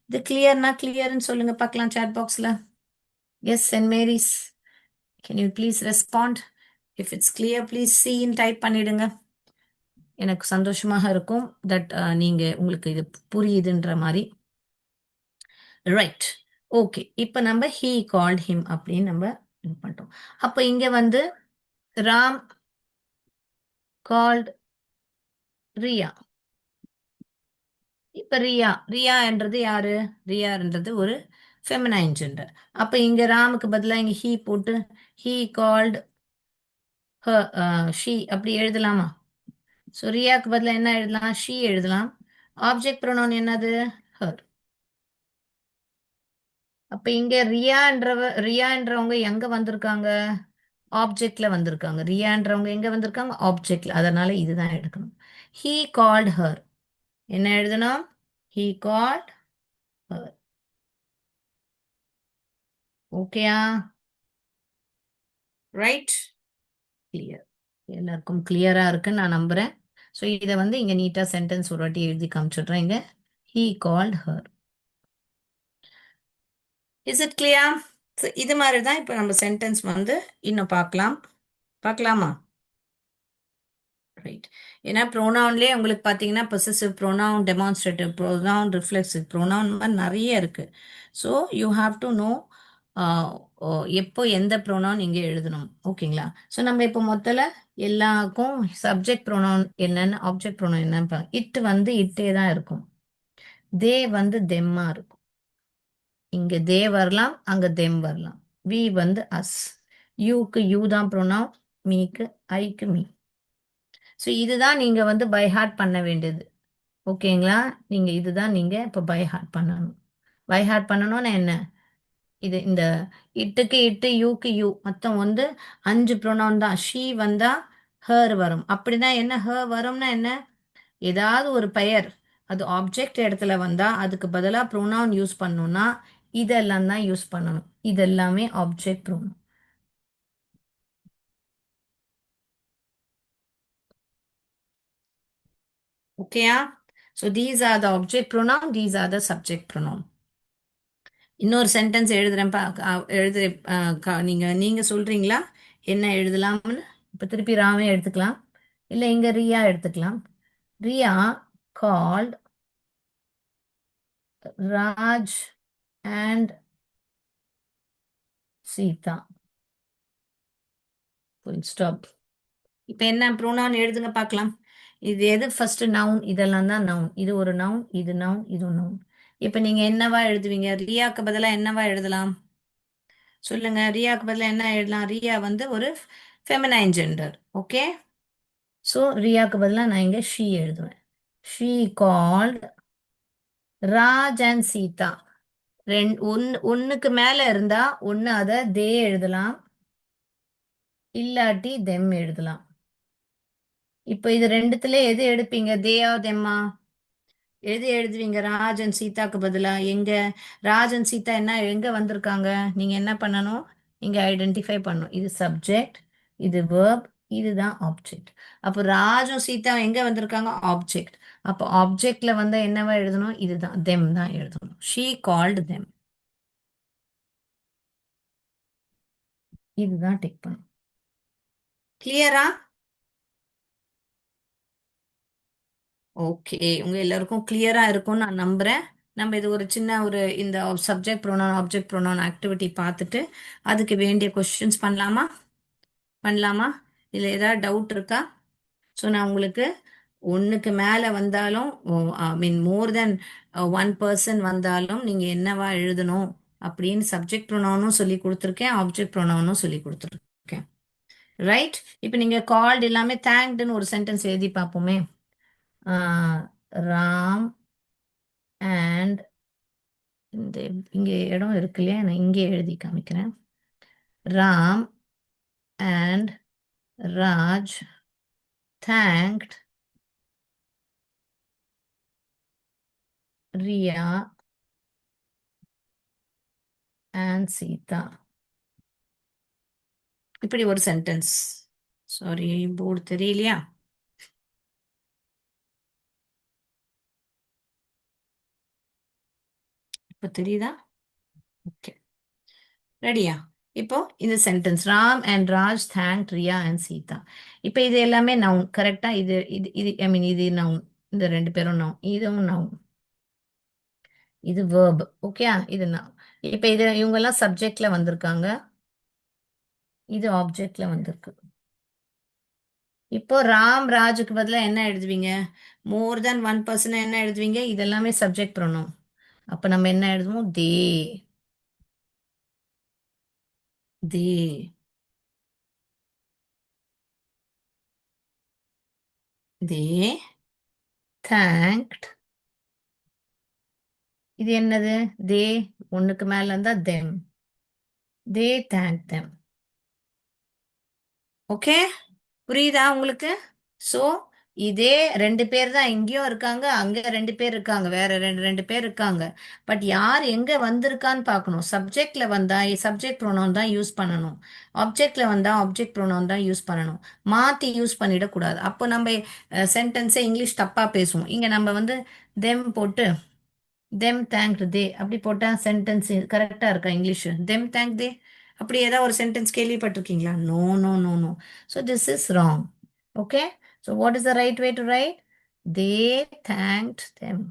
இது கிளியர்னா கிளியர்னு சொல்லுங்க பார்க்கலாம் சாட் பாக்ஸ்ல. Yes Saint Mary's, can you please respond? If it's clear please seen type பண்ணிடுங்க. எனக்கு சந்தோஷமாக இருக்கும் தட் நீங்க உங்களுக்கு இது புரியுதுன்ற மாதிரி. ரைட். ஓகே, இப்போ நம்ம ஹீ கால்ட் ஹிம் அப்படின்னு நம்ம இது பண்ணிட்டோம். அப்போ இங்க வந்து ராம் கால்ட் ரியா. இப்ப ரியான்றது யாரு? ரியான்றது ஒரு ஃபெமினைன் ஜெண்டர். அப்ப இங்க ராமுக்கு பதிலா இங்க ஹீ போட்டு ஹீ கால்ட் ஷீ அப்படி எழுதலாமா? ஸோ ரியாக்கு பதிலா என்ன எழுதலாம்? ஷீ எழுதலாம். ஆப்ஜெக்ட் ப்ரோனவுன் என்னது? ஹர். அப்ப இங்க ரியான்றவங்க எங்க வந்திருக்காங்க? ஆப்ஜெக்ட்ல வந்திருக்காங்க. ரியான்றவங்க எங்க வந்திருக்காங்க? ஆப்ஜெக்ட்ல. அதனால இதுதான் எடுக்கணும். He called her. என்ன எழுதணும்? He called her. ஓகேயா? ரைட்? கிளியர். எல்லாருக்கும் கிளியரா இருக்குன்னு நான் நம்புறேன். ஸோ இதை வந்து இங்க நீட்டா சென்டென்ஸ் ஒரு வாட்டி எழுதி காமிச்சிடுறேன் இங்க. He called her. Is it clear? இது மாதிரி தான் இப்போ நம்ம சென்டென்ஸ் வந்து இன்னும் பார்க்கலாம். பார்க்கலாமா? ரைட். ஏன்னா ப்ரோனவுன்லேயே உங்களுக்கு பார்த்தீங்கன்னா possessive pronoun, demonstrative pronoun, reflexive pronoun மாதிரி நிறைய இருக்கு. So you have to know எப்போ எந்த ப்ரோனவுன் இங்கே எழுதணும். ஓகேங்களா? ஸோ நம்ம இப்போ மொத்தல எல்லாருக்கும் சப்ஜெக்ட் ப்ரோனவுன் என்னன்னு, ஆப்ஜெக்ட் ப்ரோனவுன் என்னன்னு பாருங்க. இட் வந்து இட்டே தான் இருக்கும். தே வந்து தெம்மா இருக்கும். இங்க தே வரலாம், அங்க தெம் வரலாம். வி வந்து அஸ். யூக்கு யூ தான் ப்ரோனவுன், மீக்கு ஐக்கு மீ. ஸோ இதுதான் நீங்க வந்து பை ஹார்ட் பண்ண வேண்டியது. ஓகேங்களா? நீங்க இதுதான் நீங்க இப்போ பை ஹார்ட் பண்ணணும். பை ஹார்ட் பண்ணணும்னா என்ன? இது இந்த இட்டுக்கு இட்டு, யூக்கு யூ, மொத்தம் வந்து 5 ப்ரொனவுன் தான். ஷீ வந்தா ஹர் வரும். அப்படின்னா என்ன? ஹர் வரும்னா என்ன? ஏதாவது ஒரு பெயர் அது ஆப்ஜெக்ட் இடத்துல வந்தா அதுக்கு பதிலா ப்ரொனவுன் யூஸ் பண்ணணும்னா இதெல்லாம் தான் யூஸ் பண்ணணும். இதெல்லாமே ஆப்ஜெக்ட் ப்ரொனவுன். ஓகேயா? So these are the object pronoun, these are the subject pronoun. இன்னொரு சென்டென்ஸ் எழுதுறேன்ப்பா. எழுது. நீங்க நீங்க சொல்றீங்களா என்ன எழுதலாம்னு? இப்போ திருப்பி ராமே எடுத்துக்கலாம், இல்லை இங்க ரியா எடுத்துக்கலாம். Riya called Raj and Sita. Full stop. இப்போ என்ன ப்ரோனவுன் எழுதுங்க பார்க்கலாம். இது எது ஃபர்ஸ்ட்? நவுன். இதெல்லாம் தான் நவுன். இது ஒரு நவுன், இது நவுன், இது நவுன். இப்போ நீங்க என்னவா எழுதுவீங்க? ரியாக்கு பதிலா என்னவா எழுதலாம்? சொல்லுங்க. ரியாக்கு பதிலா என்ன எழுதலாம்? ரியா வந்து ஒரு ஃபெமினைன் ஜெண்டர். ஓகே. ஸோ ரியாக்கு பதிலாக நான் இங்கே ஷீ எழுதுவேன். She called Raj and Sita. ஒன்றுக்கு மேலே இருந்தா ஒன்று அதை தே எழுதலாம், இல்லாட்டி தெம் எழுதலாம். இப்போ இது ரெண்டுத்துல எது எடுப்பீங்க? தேயா தெம்மா? எது எழுதுவீங்க? ராஜன் சீதாக்கு பதிலா எங்க? ராஜன் சீதா என்ன எங்க வந்திருக்காங்க? நீங்க என்ன பண்ணணும்? இங்க ஐடென்டிஃபை பண்ணணும். இது சப்ஜெக்ட், இது வேர்ப், இதுதான் ஆப்ஜெக்ட். அப்போ ராஜும் சீதா எங்க வந்திருக்காங்க? ஆப்ஜெக்ட். அப்போ ஆப்ஜெக்ட்ல வந்து என்னவா எழுதணும்? இதுதான் தெம் தான் எழுதணும். She called them. இதுதான் டிக் பண்ணும். கிளியரா? ஓகே. உங்க எல்லாருக்கும் கிளியரா இருக்கும்னு நான் நம்புறேன். நம்ம இது ஒரு சின்ன ஒரு இந்த subject pronoun, object pronoun activity பார்த்துட்டு அதுக்கு வேண்டிய கொஸ்டின்ஸ் பண்ணலாமா? பண்ணலாமா? இதில் ஏதாவது டவுட் இருக்கா? ஸோ நான் உங்களுக்கு ஒன்றுக்கு மேலே வந்தாலும், ஐ மீன் மோர் தென் ஒன் பர்சன் வந்தாலும் நீங்கள் என்னவா எழுதணும் அப்படின்னு சப்ஜெக்ட் ப்ரோனவுனும் சொல்லி கொடுத்துருக்கேன், ஆப்ஜெக்ட் ப்ரோனவுனும் சொல்லி கொடுத்துருக்கேன். ரைட்? இப்போ நீங்கள் கால்டு எல்லாமே தேங்க்டுன்னு ஒரு சென்டென்ஸ் எழுதி பார்ப்போமே. ராம் அண்ட் இந்த இங்கே இடம் இருக்கு இல்லையா, நான் இங்கே எழுதி காமிக்கிறேன். Ram and Raj thanked Riya and Sita. இப்படி ஒரு சென்டென்ஸ். சாரி, போர்டு தெரியலையா? இப்போ தெரியுதா? ஓகே. ரெடியா? இப்போ இந்த sentence Ram and Raj thank Riya and Sita. இப்போ இது எல்லாமே நவுன் கரெக்டா? இது இது இது ஐ மீன் இது நவுன். இந்த ரெண்டு பேரும் நவுன், இதுவும் நவுன், இது வேர்ப். ஓகே. இது நவுன். இப்போ இது இவங்கெல்லாம் சப்ஜெக்ட்ல வந்திருக்காங்க, இது ஆப்ஜெக்ட்ல வந்திருக்கு. இப்போ ராம் ராஜுக்கு பதிலா என்ன எழுதுவீங்க? மோர் தென் ஒன் பர்சன் என்ன எழுதுவீங்க? இதெல்லாமே சப்ஜெக்ட் ப்ரோனோம். அப்ப நம்ம என்ன எழுதுவோம்? தே. தே. தே தேங்க்ட். இது என்னது? தே ஒண்ணுக்கு மேல இருந்தா தெம். தே தேங்க் தெம். ஓகே, புரியுதா உங்களுக்கு? ஸோ இதே ரெண்டு பேர் தான் இங்கேயும் இருக்காங்க, அங்க ரெண்டு பேர் இருக்காங்க, வேற ரெண்டு ரெண்டு பேர் இருக்காங்க. பட் யார் எங்க வந்திருக்கான்னு பார்க்கணும். சப்ஜெக்ட்ல வந்தா சப்ஜெக்ட் ப்ரோனவுன் தான் யூஸ் பண்ணணும். ஆப்ஜெக்ட்ல வந்தா ஆப்ஜெக்ட் ப்ரோனவுன் தான் யூஸ் பண்ணணும். மாத்தி யூஸ் பண்ணிடக்கூடாது. அப்போ நம்ம சென்டென்ஸை இங்கிலீஷ் தப்பா பேசுவோம். இங்க நம்ம வந்து தெம் போட்டு தெம் தேங்க்டு தே அப்படி போட்டா சென்டென்ஸ் கரெக்டா இருக்கா இங்கிலீஷ்? தெம் தேங்க் தே அப்படி ஏதாவது ஒரு சென்டென்ஸ் கேள்விப்பட்டிருக்கீங்களா? No no no no. So this is wrong. Okay, so what is the right way to write? They thanked them.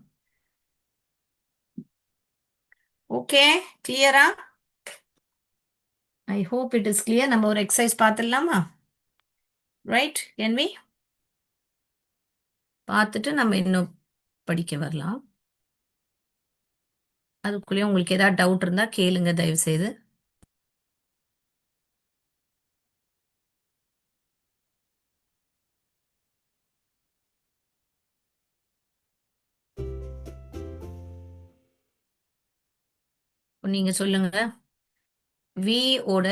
Okay, கிளியரா? I hope it is clear. நம்ம ஒரு exercise பார்த்துடலாமா? Right, can we? பார்த்துட்டு நம்ம இன்னும் படிக்க வரலாம். அதுக்குள்ளேயே உங்களுக்கு ஏதாவது டவுட் இருந்தா கேளுங்க தயவு செய்து. நீங்க சொல்லுங்க. வி ஓட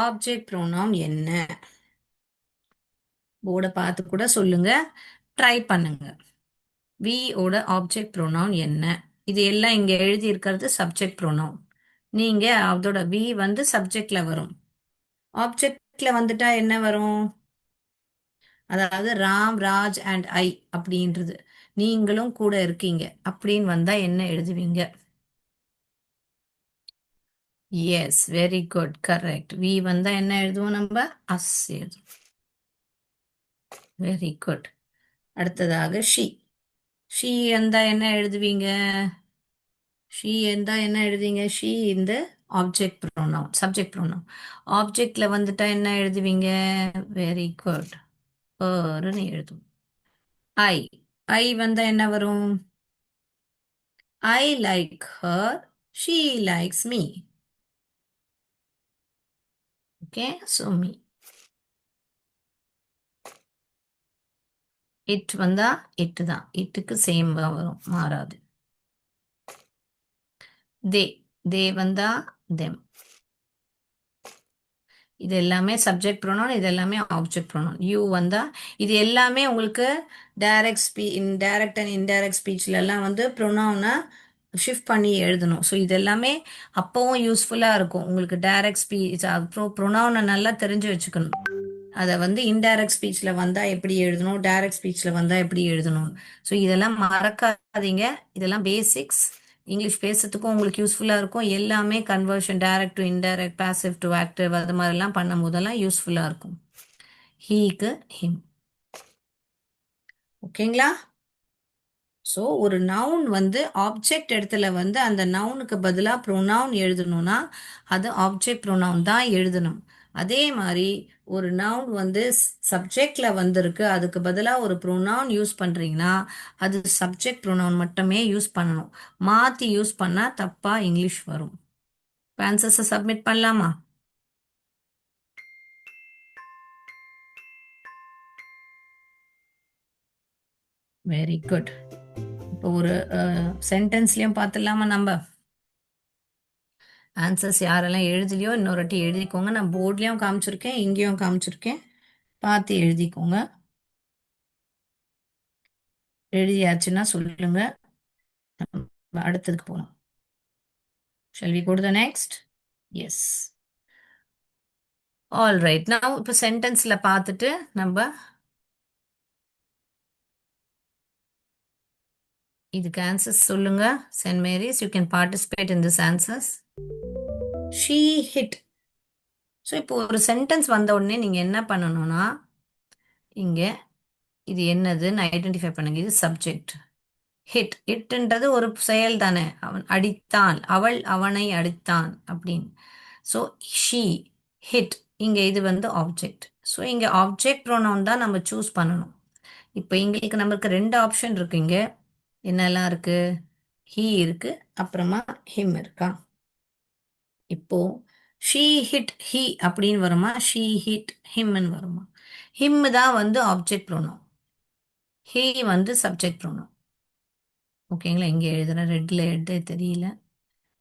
ஆப்ஜெக்ட் ப்ரோனவுன் என்ன? போர்டை பார்த்து கூட சொல்லுங்க, ட்ரை பண்ணுங்க. வி ஓட ஆப்ஜெக்ட் ப்ரோனவுன் என்ன? இது எல்லாம் இங்க எழுதி இருக்கிறது சப்ஜெக்ட் ப்ரோனவுன். நீங்க அதோட வி வந்து சப்ஜெக்ட்ல வரும். ஆப்ஜெக்ட்ல வந்துட்டா என்ன வரும்? அதாவது ராம், ராஜ் அண்ட் ஐ அப்படின்றது. நீங்களும் கூட இருக்கீங்க அப்படின்னு வந்தா என்ன எழுதுவீங்க? Yes, very good, correct. We வந்தா என்ன எழுதுவோம் நம்ம? அஸ் எழுதுவோம். Very good. அடுத்ததாக ஷி. ஷி வந்தா என்ன எழுதுவீங்க? ஷீ இருந்தா என்ன எழுதுவீங்க? ஷீ இந்த ஆப்ஜெக்ட் ப்ரோனவுன், சப்ஜெக்ட் ப்ரோனவுன். ஆப்ஜெக்ட்ல வந்துட்டா என்ன எழுதுவீங்க? வெரி குட், ஹர்னு எழுதுவோம். ஐ. ஐ வந்தா என்ன வரும்? ஐ like her, she likes me. Okay, so me. It வந்தா இட்டு தான், இட்டுக்கு சேம் வரும், மாறாது. தே. தே வந்தா தெம். இது எல்லாமே சப்ஜெக்ட் ப்ரோனவுன், இது எல்லாமே ஆப்ஜெக்ட் ப்ரோனவுன். யூ வந்தா இது எல்லாமே உங்களுக்கு டைரக்ட் அண்ட் இன்டைரக்ட் ஸ்பீச்ல எல்லாம் வந்து ப்ரோனவுனை ஷிஃப்ட் பண்ணி எழுதணும். ஸோ இது எல்லாமே அப்போவும் யூஸ்ஃபுல்லாக இருக்கும் உங்களுக்கு. டைரக்ட் ஸ்பீச் அப்புறம் ப்ரோனவுனை நல்லா தெரிஞ்சு வச்சுக்கணும். அதை வந்து இன்டைரக்ட் ஸ்பீச்சில் வந்தால் எப்படி எழுதணும், டைரக்ட் ஸ்பீச்சில் வந்தால் எப்படி எழுதணும். ஸோ இதெல்லாம் மறக்காதீங்க. இதெல்லாம் பேசிக்ஸ். இங்கிலீஷ் பேசுறதுக்கும் உங்களுக்கு யூஸ்ஃபுல்லாக இருக்கும். எல்லாமே conversion direct to indirect, passive to active அது மாதிரிலாம் பண்ணும் போதெல்லாம் யூஸ்ஃபுல்லாக இருக்கும். ஹீக்கு ஹிம். ஓகேங்களா? ஸோ ஒரு நவுன் வந்து ஆப்ஜெக்ட் இடத்துல வந்து அந்த நவுனுக்கு பதிலாக ப்ரொனவுன் எழுதணும்னா அது ஆப்ஜெக்ட் ப்ரொனவுன் தான் எழுதணும். அதே மாதிரி ஒரு நவுன் வந்து சப்ஜெக்ட்ல வந்திருக்கு, அதுக்கு பதிலாக ஒரு ப்ரொனவுன் யூஸ் பண்றீங்கன்னா அது சப்ஜெக்ட் ப்ரொனவுன் மட்டுமே யூஸ் பண்ணணும். மாற்றி யூஸ் பண்ணால் தப்பாக இங்கிலீஷ் வரும். ஆன்சர்ஸை சப்மிட் பண்ணலாமா? Very good. இப்போ ஒரு சென்டென்ஸ்லயும் பார்த்துடலாமா நம்ம? ஆன்சர்ஸ் யாரெல்லாம் எழுதலையோ இன்னொரு வாட்டி எழுதிக்கோங்க. நான் போர்ட்லேயும் காமிச்சிருக்கேன், இங்கேயும் காமிச்சிருக்கேன். பார்த்து எழுதிக்கோங்க. எழுதியாச்சுன்னா சொல்லுங்க. நம்ம அடுத்ததுக்கு போகலாம். Shall we go to the next? Yes. All right. நான் இப்போ சென்டென்ஸில் பார்த்துட்டு நம்ம இதுக்கு ஆன்சர்ஸ் சொல்லுங்க. Saint Mary's, you can participate in this answers. She hit. So இப்போ ஒரு சென்டென்ஸ் வந்த உடனே நீங்கள் என்ன பண்ணணும்னா இங்கே இது என்னதுன்னு ஐடென்டிஃபை பண்ணுங்க. இது சப்ஜெக்ட். ஹிட். ஹிட்ன்றது ஒரு செயல் தானே. அவன் அடித்தான், அவள் அவனை அடித்தான் அப்படின்னு. So she hit. இங்கே இது வந்து ஆப்ஜெக்ட். ஸோ இங்கே ஆப்ஜெக்ட் ப்ரோனவுன் தான் நம்ம சூஸ் பண்ணணும். இப்போ எங்களுக்கு நமக்கு ரெண்டு ஆப்ஷன் இருக்கு இங்கே. என்னெல்லாம் இருக்கு? ஹீ இருக்கு, அப்புறமா ஹிம் இருக்கா. இப்போ ஷீ ஹிட் ஹீ அப்படின்னு வருமா, ஷீ ஹிட் ஹிம்னு வருமா? ஹிம் தான் வந்து ஆப்ஜெக்ட் ப்ரோனவுன், ஹீ வந்து சப்ஜெக்ட் ப்ரோனவுன். ஓகேங்களா? இங்கே எழுதுறேன், ரெட்டில் எழுத தெரியல.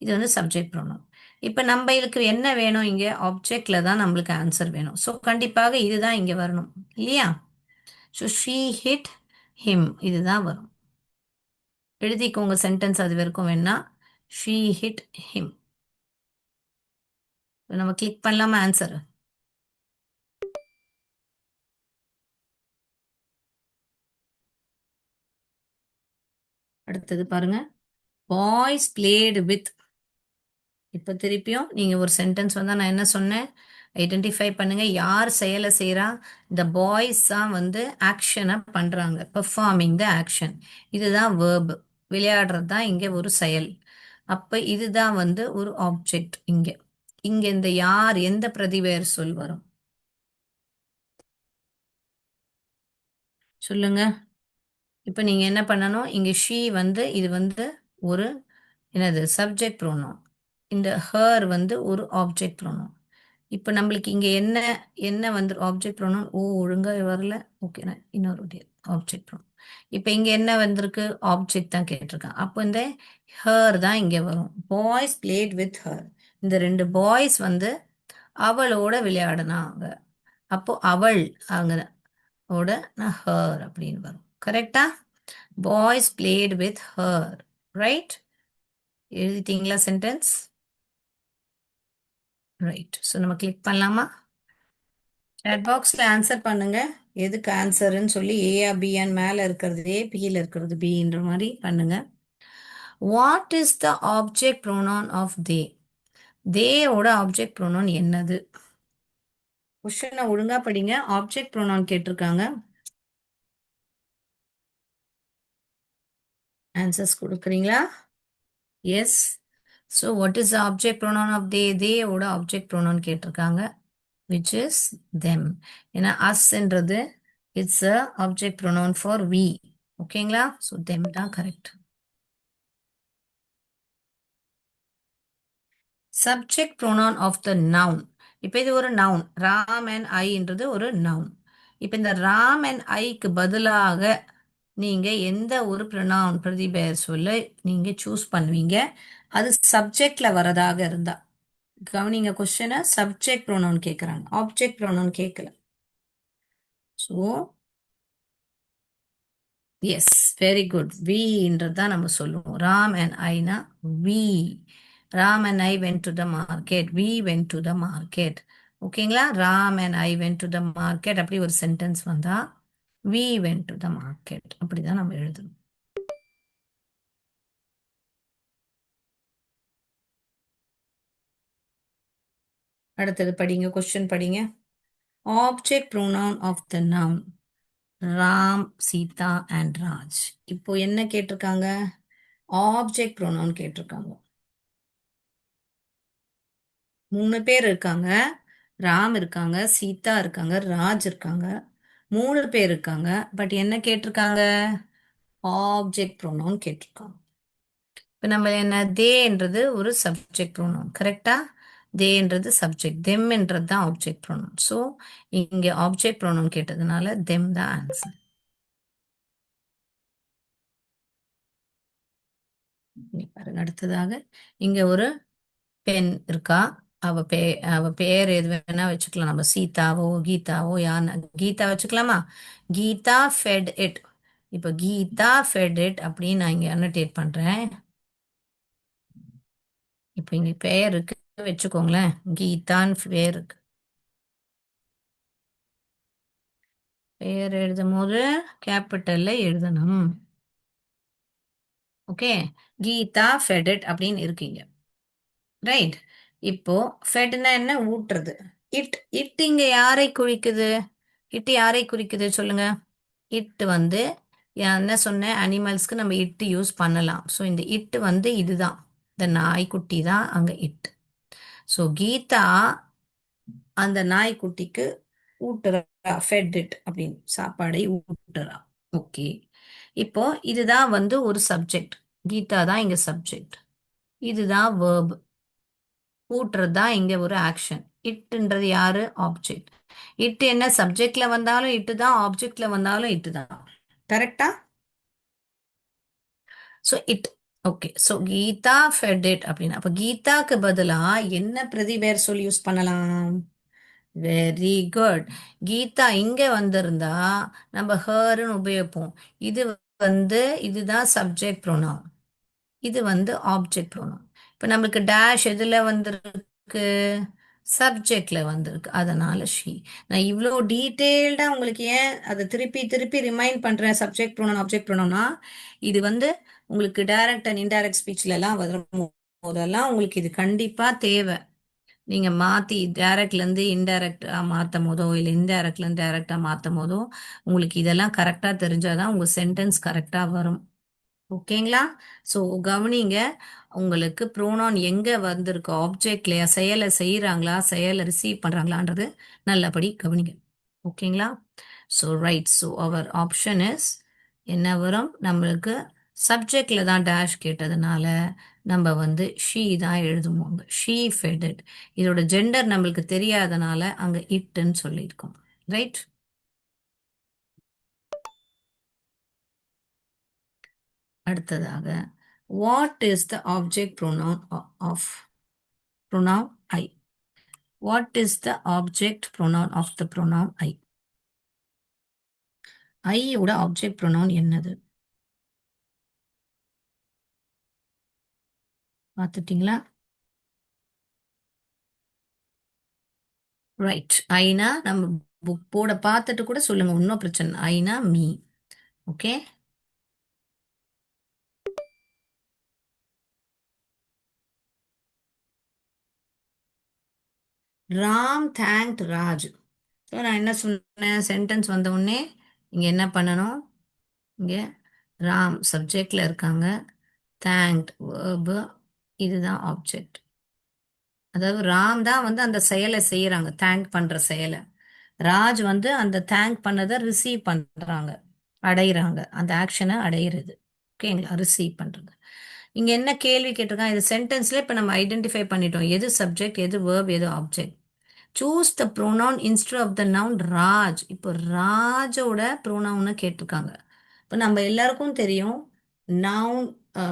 இது வந்து சப்ஜெக்ட் ப்ரோனவுன். இப்போ நம்மளுக்கு என்ன வேணும் இங்கே ஆப்ஜெக்ட்ல தான் நம்மளுக்கு ஆன்சர் வேணும். ஸோ கண்டிப்பாக இதுதான் இங்கே வரணும் இல்லையா? ஸோ ஷீ ஹிட் ஹிம் இதுதான் வரும். எழுதிக்கோங்க சென்டென்ஸ் அது வரைக்கும் வேணா. She hit him. நம்ம கிளிக் பண்ணலாமா ஆன்சர்? அடுத்தது பாருங்க. Boys blade with. இப்போ திருப்பியும் நீங்கள் ஒரு சென்டென்ஸ் வந்தால் நான் என்ன சொன்னேன்? ஐடென்டிஃபை பண்ணுங்க யார் செயலை செய்கிறா. இந்த பாய்ஸ் தான் வந்து ஆக்ஷனை பண்ணுறாங்க, பெர்ஃபார்மிங் த ஆக்ஷன். இதுதான் வேர்ப், விளையாடுறது தான் இங்கே ஒரு செயல். அப்போ இதுதான் வந்து ஒரு ஆப்ஜெக்ட். இங்கே இங்கே இந்த யார் எந்த பிரதிபெயர் சொல் வரும் சொல்லுங்க. இப்போ நீங்கள் என்ன பண்ணணும், இங்கே ஷீ வந்து இது வந்து ஒரு என்னது சப்ஜெக்ட் ப்ரோனோன். இந்த ஹர் வந்து ஒரு ஆப்ஜெக்ட் ப்ரோனோன். இப்போ நம்மளுக்கு இங்கே என்ன என்ன வந்து ஆப்ஜெக்ட் ப்ரோனோன்? ஓ ஒழுங்காக வரல. ஓகே நான் இன்னொரு ஆப்ஜெக்ட் ப்ரோனோன். இப்போ இங்கே என்ன வந்திருக்கு? ஆப்ஜெக்ட் தான் கேட்டிருக்கான். அப்போ இந்த ஹர் தான் இங்கே வரும். Boys played with her. இந்த ரெண்டு பாய்ஸ் வந்து அவளோட விளையாடினாங்க. அப்போ அவள் அங்கே ஓட நான் ஹர் அப்படின்னு வரும். கரெக்டா? Boys played with her. Right? எழுதிட்டீங்களா சென்டென்ஸ்? ரைட். ஸோ நம்ம கிளிக் பண்ணலாமா? சாட் பாக்ஸில் ஆன்சர் பண்ணுங்க. எதுக்கு ஆன்சருன்னு சொல்லி ஏஆ பிஆன்னு மேலே இருக்கிறது ஏ, பியில் இருக்கிறது பின்ற மாதிரி பண்ணுங்க. What is the object pronoun of they? தேயோட ஆப்ஜெக்ட் ப்ரோனவுன் என்னது? கொஸ்டினை ஒழுங்கா படிங்க. ஆப்ஜெக்ட் ப்ரோனவுன் கேட்டிருக்காங்க. ஆன்சர்ஸ் கொடுக்குறீங்களா? Yes. So what is the object pronoun of they? தேயோட ஆப்ஜெக்ட் ப்ரோனவுன் கேட்டிருக்காங்க. which is them. ஏன்னா usன்றது it's a object pronoun for we. ஓகேங்களா? ஸோ them தான் கரெக்ட். Subject pronoun of the noun. இப்போ இது ஒரு நவுன். ராம் அண்ட் ஐன்றது ஒரு நவுன். இப்போ இந்த ராம் அண்ட் ஐக்கு பதிலாக நீங்க எந்த ஒரு ப்ரொனவுன் பிரதிபெயர் சொல்ல நீங்க சூஸ் பண்ணுவீங்க? அது சப்ஜெக்ட்ல வரதாக இருந்தா. கவனிங்க கொஸ்டினை. சப்ஜெக்ட் ப்ரோனவுன் கேட்குறாங்க, ஆப்ஜெக்ட் ப்ரோனவுன் கேட்கல. So yes, very good. வின்றது தான் நம்ம சொல்லுவோம். ராம் அண்ட் ஐனா we. Ram and I went to the market. We went to the market. ஓகேங்களா? Ram and I went to the market அப்படி ஒரு சென்டென்ஸ் வந்தா we went to the market அப்படிதான் நம்ம எழுதணும். அடுத்தது படிங்க, கொஸ்டின் படிங்க. Object pronoun of the noun Ram, Sita and Raj. இப்போ என்ன கேட்டிருக்காங்க? ஆப்ஜெக்ட் ப்ரோனவுன் கேட்டிருக்காங்க. 3 பேர் இருக்காங்க. ராம் இருக்காங்க, சீதா இருக்காங்க, ராஜ் இருக்காங்க. 3 பேர் இருக்காங்க. பட் என்ன கேட்டிருக்காங்க? ஆப்ஜெக்ட் ப்ரோனவுன் கேட்டிருக்காங்க. இப்போ நம்ம என்ன, தேன்றது ஒரு சப்ஜெக்ட் ப்ரோனவுன். கரெக்டா? தேன்றது சப்ஜெக்ட், தெம்ன்றது தான் ஆப்ஜெக்ட் ப்ரோனவுன். ஸோ இங்கே ஆப்ஜெக்ட் ப்ரோனவுன் கேட்டதுனால தெம் தான் ஆன்சர். பாருங்க. அடுத்ததாக இங்க ஒரு பெண் இருக்கா. அவ பே அவ பேர் எது வேணா வச்சுக்கலாம். நம்ம சீதாவோ கீதாவோ யானை கீதா வச்சுக்கலாமா? Gita fed it. இப்போ கீதா ஃபெட் இட் அப்படின்னு நான் இங்க அனோட்டேட் பண்றேன். இப்போ இங்க பெயர் இருக்கு வச்சுக்கோங்களேன். கீதான் பேர் இருக்கு. பெயர் எழுதும் போது கேபிட்டல்ல எழுதணும். ஓகே. கீதா ஃபெட் இட் அப்படின்னு இருக்கீங்க. ரைட். இப்போ ஃபெட்னா என்ன? ஊட்டுறது. இட். இட் இங்க யாரை குறிக்குது? இட் யாரை குறிக்குது சொல்லுங்க. இட் வந்து என்ன சொன்னேன்? அனிமல்ஸ்க்கு நம்ம இட்டு யூஸ் பண்ணலாம். ஸோ இந்த இட்டு வந்து இதுதான், இந்த நாய்க்குட்டி தான் அங்க இட். ஸோ கீதா அந்த நாய்க்குட்டிக்கு ஊட்டுறா, ஃபெட் இட் அப்படின்னு சாப்பாடை ஊட்டுறா. ஓகே. இப்போ இதுதான் வந்து ஒரு சப்ஜெக்ட். கீதா தான் இங்க சப்ஜெக்ட். இதுதான் வேர்ப். ஊட்டுறது தான் இங்க ஒரு ஆக்ஷன். இட்டுன்றது யாரு? ஆப்ஜெக்ட். இட்டு என்ன சப்ஜெக்ட்ல வந்தாலும் இட்டு தான், ஆப்ஜெக்ட்ல வந்தாலும் இட்டு தான். கரெக்டா? So it okay. So Gita fed it அப்படின்னா அப்போ கீதாக்கு பதிலா என்ன பிரதி பெயர் சொல் யூஸ் பண்ணலாம்? Very good. கீதா இங்க வந்திருந்தா நம்ம ஹர்ன்னு உபயோகிப்போம். இது வந்து இதுதான் சப்ஜெக்ட் ப்ரோனவுன். இது வந்து ஆப்ஜெக்ட் ப்ரோனவுன். இப்போ நம்மளுக்கு டேஷ் எதுல வந்திருக்கு? சப்ஜெக்ட்ல வந்திருக்கு. அதனால ஷீ. நான் இவ்வளோ டீட்டெயில்டா உங்களுக்கு ஏன் அதை திருப்பி திருப்பி ரிமைண்ட் பண்றேன் சப்ஜெக்ட் ப்ரோனவுன் ஆப்ஜெக்ட் ப்ரோனவுன்னா இது வந்து உங்களுக்கு டைரக்ட் அண்ட் இன்டைரக்ட் ஸ்பீச்ல எல்லாம் வரும் போதெல்லாம் உங்களுக்கு இது கண்டிப்பா தேவை. நீங்க மாத்தி டைரக்ட்ல இருந்து இன்டைரக்டா மாத்தும் போதோ இல்ல இன்டைரக்ட்ல இருந்து டைரக்டா மாத்தும் போதோ உங்களுக்கு இதெல்லாம் கரெக்டா தெரிஞ்சாதான் உங்க சென்டென்ஸ் கரெக்டா வரும். ஓகேங்களா? ஸோ கவனிங்க. உங்களுக்கு ப்ரோனான் எங்க வந்திருக்கு? ஆப்ஜெக்ட்லயா? செயலை செய்யறாங்களா? செயலை ரிசீவ் பண்றாங்களான்றது நல்லபடி கவனிங்க. ஓகேங்களா? So right. So our option is என்ன வரும்? நம்மளுக்கு சப்ஜெக்ட்ல தான் டேஷ் கேட்டதுனால நம்ம வந்து ஷீ தான் எழுதுவோங்க. She fed it. இதோட ஜெண்டர் நம்மளுக்கு தெரியாதனால அங்க இட்ன்னு சொல்லியிருக்கோம். ரைட்? அடுத்ததாக what is the object pronoun of pronoun I? What is the object pronoun of the pronoun I? I ஓட ஆப்ஜெக்ட் pronoun என்னது? பார்த்துட்டீங்களா? ரைட். ஐனா நம்ம புக் போர்ட பார்த்துட்டு கூட சொல்லுங்க. ஒன்றும் பிரச்சனை இல்லை. ஐனா me. Okay. Ram thanked Raj. So நான் என்ன சொன்னேன்? சென்டென்ஸ் வந்த உடனே இங்கே என்ன பண்ணணும்? இங்கே ராம் சப்ஜெக்ட்ல இருக்காங்க. Thanked verb. இதுதான் ஆப்ஜெக்ட். அதாவது ராம் தான் வந்து அந்த செயலை செய்யறாங்க. தேங்க் பண்ற செயலை. ராஜ் வந்து அந்த தேங்க் பண்ணதை ரிசீவ் பண்றாங்க. அடையிறாங்க. அந்த ஆக்ஷனை அடையிறது. ஓகேங்களா? ரிசீவ் பண்றது. இங்க என்ன கேள்வி கேட்டிருக்காங்க? இது சென்டென்ஸ்ல இப்ப நம்ம ஐடென்டிஃபை பண்ணிட்டோம். எது சப்ஜெக்ட், எது வேர்ப், எது object. Choose the pronoun instead of the noun Raj. இப்போ ராஜோட ப்ரோனவுனை கேட்டிருக்காங்க. இப்போ நம்ம எல்லாருக்கும் தெரியும் noun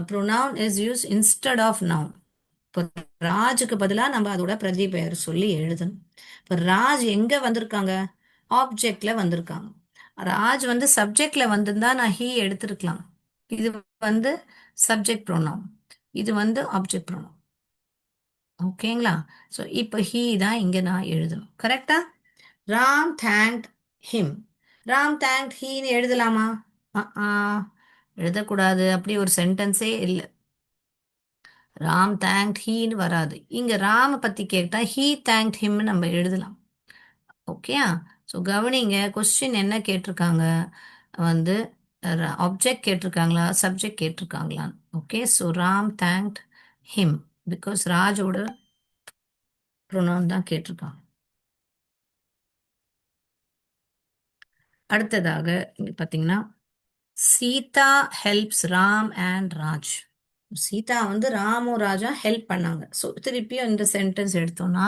pronoun is use instead of noun. இப்போ ராஜுக்கு பதிலா நம்ம அதோட பிரதி பெயர் சொல்லி எழுதணும். இப்போ ராஜ் எங்க வந்திருக்காங்க? ஆப்ஜெக்ட்ல வந்திருக்காங்க. ராஜ் வந்து சப்ஜெக்ட்ல வந்திருந்தா நான் ஹீ எடுத்திருக்கலாம். இது வந்து சப்ஜெக்ட் ப்ரோனவுன். இது வந்து ஆப்ஜெக்ட் ப்ரோனவுன். ஓகேங்களா? ஸோ இப்போ ஹீ தான் இங்க நான் எழுதணும். கரெக்டா? Ram thanked him. Ram thanked ஹீன்னு எழுதலாமா? எழுதக்கூடாது. அப்படி ஒரு சென்டென்ஸே இல்லை. ராம் தேங்க்ட் ஹீன்னு வராது. இங்க ராம பத்தி கேட்டா ஹீ தேங்க்ட் ஹிம்னு நம்ம எழுதலாம். ஓகேயா? ஸோ கவனிங்க. கொஸ்டின் என்ன கேட்டிருக்காங்க? வந்து ஆப்ஜெக்ட் கேட்டிருக்காங்களா? சப்ஜெக்ட் கேட்டிருக்காங்களா? Okay. So Ram thanked him. Because ராஜோட ப்ரொனவுன் தான் கேட்டிருக்காங்க. அடுத்ததாக இங்க பார்த்தீங்கன்னா சீதா ஹெல்ப்ஸ் ராம் அண்ட் ராஜ். சீதா வந்து ராமும் ராஜா ஹெல்ப் பண்ணாங்க. ஸோ திருப்பியும் இந்த சென்டென்ஸ் எடுத்தோம்னா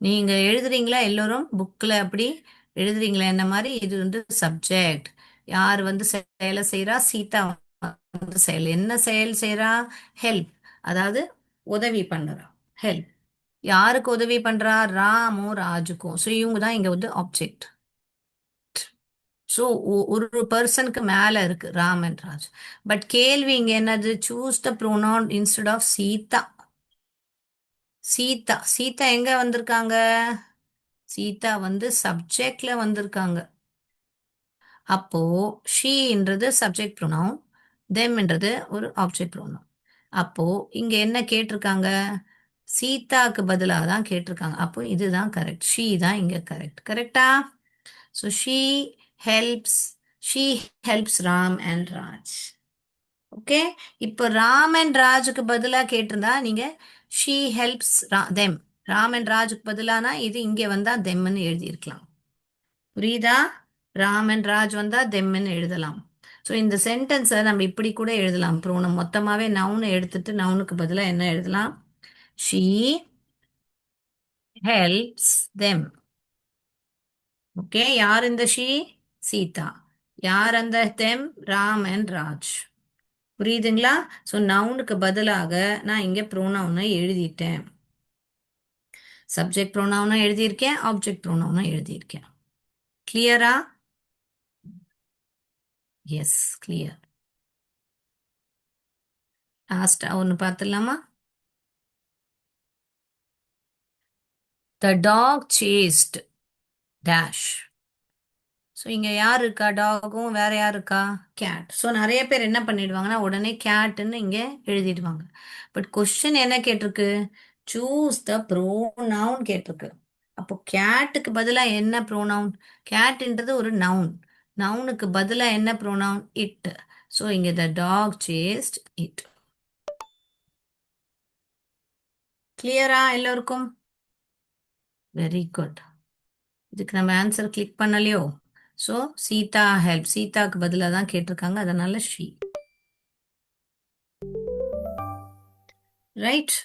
நீங்க எழுதுறீங்களா? எல்லோரும் புக்ல அப்படி எழுதுறீங்களா? என்ன மாதிரி இது வந்து சப்ஜெக்ட். யார் வந்து செயலை செய்யறா? சீதா வந்து செயல். என்ன செயல் செய்யறா? ஹெல்ப். அதாவது உதவி பண்றா. ஹெல்ப். யாருக்கு உதவி பண்றா? ராமும் ராஜுக்கும். ஸோ இவங்க தான் இங்க வந்து ஆப்ஜெக்ட். ஸோ ஒரு பர்சனுக்கு மேல இருக்கு ராம் அண்ட் ராஜ். பட் கேள்வி இங்க என்னது? Choose the pronoun instead of Sita. Sita. Sita எங்க வந்திருக்காங்க? சீதா வந்து சப்ஜெக்ட்ல வந்திருக்காங்க. அப்போ ஷீன்றது சப்ஜெக்ட் ப்ரோனவுன், தெம்ன்றது ஒரு ஆப்ஜெக்ட் ப்ரோனவுன். அப்போ இங்க என்ன கேட்டிருக்காங்க? சீதாக்கு பதிலாக தான் கேட்டிருக்காங்க. அப்போ இதுதான் கரெக்ட். ஷீ தான் இங்க கரெக்ட். கரெக்டா? So helps she helps Ram and Raj. Okay. இப்போ ராம் அண்ட் ராஜுக்கு பதிலாக கேட்டிருந்தா நீங்க she helps them. Ram and ராஜுக்கு பதிலானா இது இங்கே வந்தா தெம்னு எழுதியிருக்கலாம். புரியுதா? ராம் அண்ட் ராஜ் வந்தா தெம்னு எழுதலாம். ஸோ இந்த சென்டென்ஸை நம்ம இப்படி கூட எழுதலாம். ப்ரோனம் மொத்தமாவே நவுனை எடுத்துட்டு நவுனுக்கு பதிலாக என்ன எழுதலாம்? She helps them. ஓகே. யார் இந்த ஷீ? சீதா. யார் அந்த தெம்? ராம் அண்ட் ராஜ். புரியுதுங்களா? ஸோ நவுனுக்கு பதிலாக நான் இங்க ப்ரோனவுனை எழுதிட்டேன். சப்ஜெக்ட் ப்ரோனவுனா எழுதியிருக்கேன், ஆப்ஜெக்ட் ப்ரோனவுனா எழுதியிருக்கேன். கிளியரா? Yes, clear. லாஸ்டா ஒன்று பார்த்துடலாமா? The dog chased dash. So இங்கே யார் இருக்கா? டாகும் வேற யார் இருக்கா? கேட். ஸோ நிறைய பேர் என்ன பண்ணிடுவாங்கன்னா உடனே கேட்டுன்னு இங்கே எழுதிடுவாங்க. பட் கொஸ்டின் என்ன கேட்டிருக்கு? சூஸ் த ப்ரோனவுன் கேட்டிருக்கு. அப்போ கேட்டுக்கு பதிலாக என்ன ப்ரோனவுன்? கேட்ன்றது ஒரு நவுன். நவுனுக்கு பதிலாக என்ன ப்ரோனவுன்? இட். ஸோ இங்கே த டாக் சேஸ்ட் இட். கிளியரா எல்லோருக்கும்? Very good. இதுக்கு நம்ம ஆன்சர் கிளிக் பண்ணலையோ? So Sita help. சீதாக்கு பதிலாக தான் கேட்டிருக்காங்க, அதனால ஷீ. ரைட்.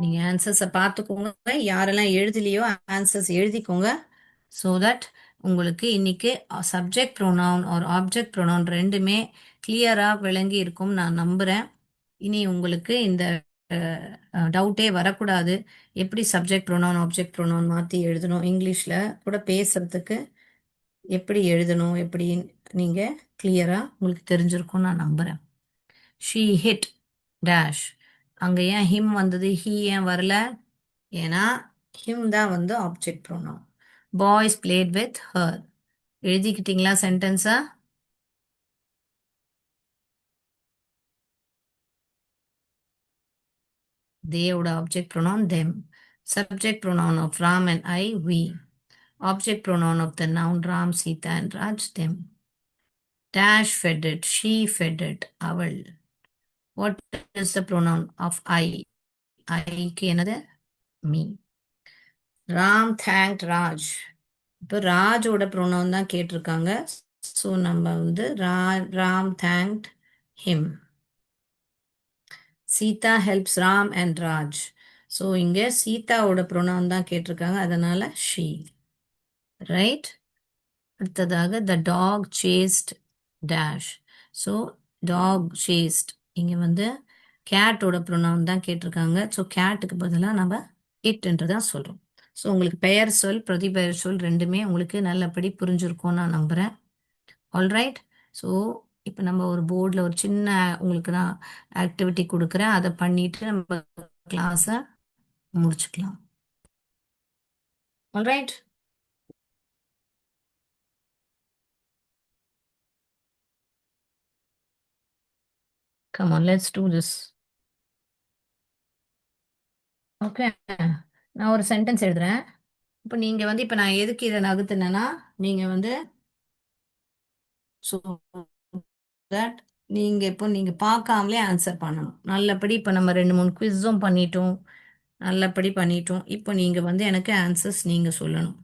நீங்க ஆன்சர்ஸை பார்த்துக்கோங்க. யாரெல்லாம் எழுதலையோ ஆன்சர்ஸ் எழுதிக்கோங்க. ஸோ தட் உங்களுக்கு இன்னைக்கு சப்ஜெக்ட் ப்ரோனவுன் ஒரு ஆப்ஜெக்ட் ப்ரோனவுன் ரெண்டுமே கிளியராக விளங்கி இருக்கும் நான் நம்புகிறேன். இனி உங்களுக்கு இந்த டவுட்டே வரக்கூடாது. எப்படி சப்ஜெக்ட் ப்ரோனவுன் ஆப்ஜெக்ட் ப்ரோனவுன் மாற்றி எழுதணும், இங்கிலீஷில் கூட பேசுறதுக்கு எப்படி எழுதணும், எப்படி நீங்கள் கிளியராக உங்களுக்கு தெரிஞ்சிருக்கும் நான் நம்புகிறேன். She hit dash. அங்கே ஏன் ஹிம் வந்தது, ஹீ ஏன் வரல? ஏன்னா ஹிம் தான் வந்து object pronoun. Boys played with her. எழுதிக்கிட்டீங்களா சென்டென்ஸா? தேவோட object pronoun them. Subject pronoun of Ram and I we. Object pronoun of the noun Ram, Sita and Raj them. Dash fed it, she fed it, அவள். What is the pronoun of I? ஐக்கு என்னது? me. Ram thanked Raj. இப்போ ராஜோட pronoun தான் கேட்டிருக்காங்க. So நம்ம வந்து Ram thanked him. Sita helps Ram and Raj. So இங்கே சீதாவோட ப்ரோனவுன் தான் கேட்டிருக்காங்க, அதனால ஷீ. ரைட். அடுத்ததாக the dog chased dash. So dog chased இங்கே வந்து கேட்டோட ப்ரோனவுன் தான் கேட்டிருக்காங்க. ஸோ கேட்டுக்கு பதிலாக நம்ம இட்ன்று தான் சொல்கிறோம். ஸோ உங்களுக்கு பெயர் சொல் பிரதிபெயர் சொல் ரெண்டுமே உங்களுக்கு நல்லபடி புரிஞ்சிருக்கும்னு நான் நம்புகிறேன். ஆல்ரைட். ஸோ இப்போ நம்ம ஒரு போர்டில் ஒரு சின்ன உங்களுக்கு நான் ஆக்டிவிட்டி கொடுக்குறேன், அதை பண்ணிட்டு நம்ம கிளாஸை முடிச்சுக்கலாம். Alright. Come on, let's do this. Okay. நான் ஒரு சென்டென்ஸ் எழுதுறேன். இப்போ நீங்கள் வந்து இப்போ நான் எதுக்கு இதை நகர்த்தினேன்னா நீங்கள் வந்து ஸோ தட் நீங்கள் இப்போ நீங்கள் பார்க்காமலே ஆன்சர் பண்ணணும். நல்லபடி இப்போ நம்ம 2 3 குவிஸும் பண்ணிட்டோம், நல்லபடி பண்ணிட்டோம். இப்போ நீங்கள் வந்து எனக்கு ஆன்சர்ஸ் நீங்கள் சொல்லணும்.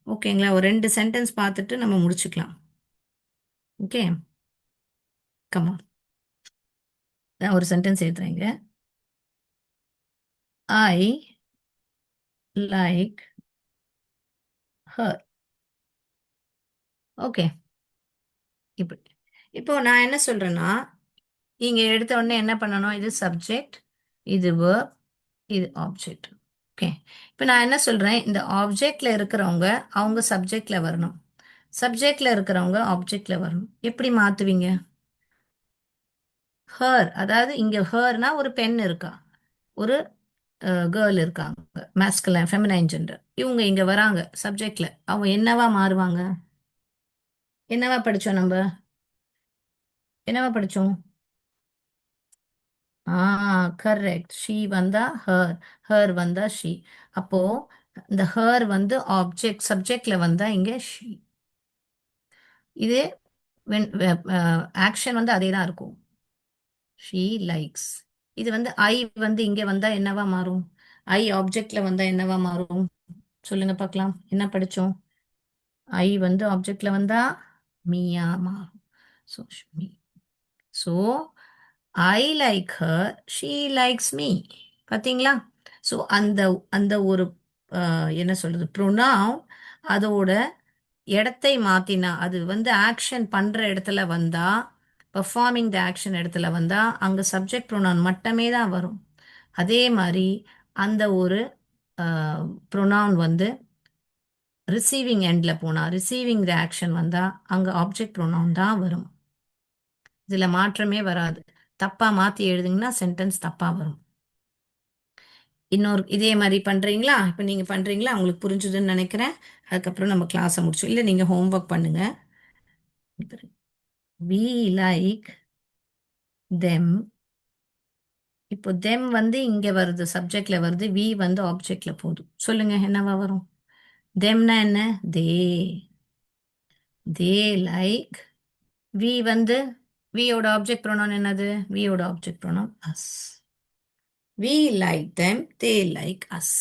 ஓகேங்களா? ஒரு 2 சென்டென்ஸ் பார்த்துட்டு நம்ம முடிச்சுக்கலாம். Okay, come on. நான் ஒரு சென்டென்ஸ் எழுதுறேங்க. I like her. ஓகே. இப்போ இப்போ நான் என்ன சொல்றேன்னா, நீங்க எடுத்த உடனே என்ன பண்ணணும்? இது சப்ஜெக்ட், இது verb, இது ஆப்ஜெக்ட். ஓகே. இப்போ நான் என்ன சொல்றேன்? இந்த ஆப்ஜெக்ட்ல இருக்கிறவங்க அவங்க சப்ஜெக்ட்ல வரணும், சப்ஜெக்ட்ல இருக்கிறவங்க ஆப்ஜெக்ட்ல வரணும். எப்படி மாத்துவீங்க? ஹர், அதாவது இங்க ஹர்னா ஒரு பெண் இருக்கா, ஒரு கேர்ள் இருக்காங்க, மேஸ்குலைன் ஃபெமினைன் ஜெண்டர். இவங்க இங்க வராங்க சப்ஜெக்ட்ல, அவங்க என்னவா மாறுவாங்க? என்னவா படிச்சோம் நம்ம? என்னவா படிச்சோம்? ஆ, கரெக்ட். ஷீ வந்தா ஹர், ஹர் வந்தா ஷீ. அப்போ இந்த ஹர் வந்து ஆப்ஜெக்ட், சப்ஜெக்ட்ல வந்தா இங்க ஷீ. இது ஆக்ஷன் வந்து அதே தான் இருக்கும். She likes. இது வந்து ஐ வந்து இங்க வந்தா என்னவா மாறும்? ஐ ஆப்ஜெக்ட்ல வந்தா என்னவா மாறும்? சொல்லுங்க பார்க்கலாம். என்ன படிச்சோம்? ஐ வந்து ஆப்ஜெக்ட்ல வந்தா மீயா மாறும். So me. So I like her, she likes me. பார்த்தீங்களா? ஸோ அந்த அந்த ஒரு என்ன சொல்றது ப்ரொனவுன், அதோட இடத்தை மாத்தினா அது வந்து ஆக்ஷன் பண்ற இடத்துல வந்தா, பெர்ஃபார்மிங் த ஆக்ஷன் இடத்துல வந்தா அங்க சப்ஜெக்ட் ப்ரோனவுன் மட்டுமே தான் வரும். அதே மாதிரி அந்த ஒரு ப்ரொனவுன் வந்து ரிசீவிங் எண்ட்ல போனா, ரிசீவிங் த ஆக்ஷன் வந்தா அங்க ஆப்ஜெக்ட் ப்ரொனவுன் தான் வரும். இதுல மாற்றமே வராது. தப்பா மாத்தி எழுதுங்கன்னா சென்டென்ஸ் தப்பா வரும். இன்னொரு இதே மாதிரி பண்றீங்களா? இப்ப நீங்க பண்றீங்களா? உங்களுக்கு புரிஞ்சுதுன்னு நினைக்கிறேன். அதுக்கப்புறம் நம்ம கிளாஸை முடிச்சோம். இல்ல நீங்க ஹோம்ஒர்க் பண்ணுங்க. We like them. இப்போ தெம் வந்து இங்க வருது, சப்ஜெக்ட்ல வருது. வி வந்து ஆப்ஜெக்ட்ல போகுது. சொல்லுங்க என்னவா வரும்? தெம்னா என்ன? தே. They like. வி வந்து வியோட ஆப்ஜெக்ட் ப்ரோனவுன் என்னது? வியோட object pronoun us. We like them, they like us.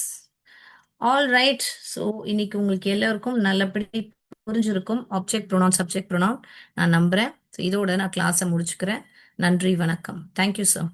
All right. So இன்னைக்கு உங்களுக்கு எல்லாருக்கும் நல்லபடி புரிஞ்சிருக்கும் ஆப்ஜெக்ட் ப்ரோனவுன், சப்ஜெக்ட் ப்ரோனவுன் நான் நம்புறேன். ஸோ இதோட நான் கிளாஸை முடிச்சுக்கிறேன். நன்றி, வணக்கம். Thank you sir.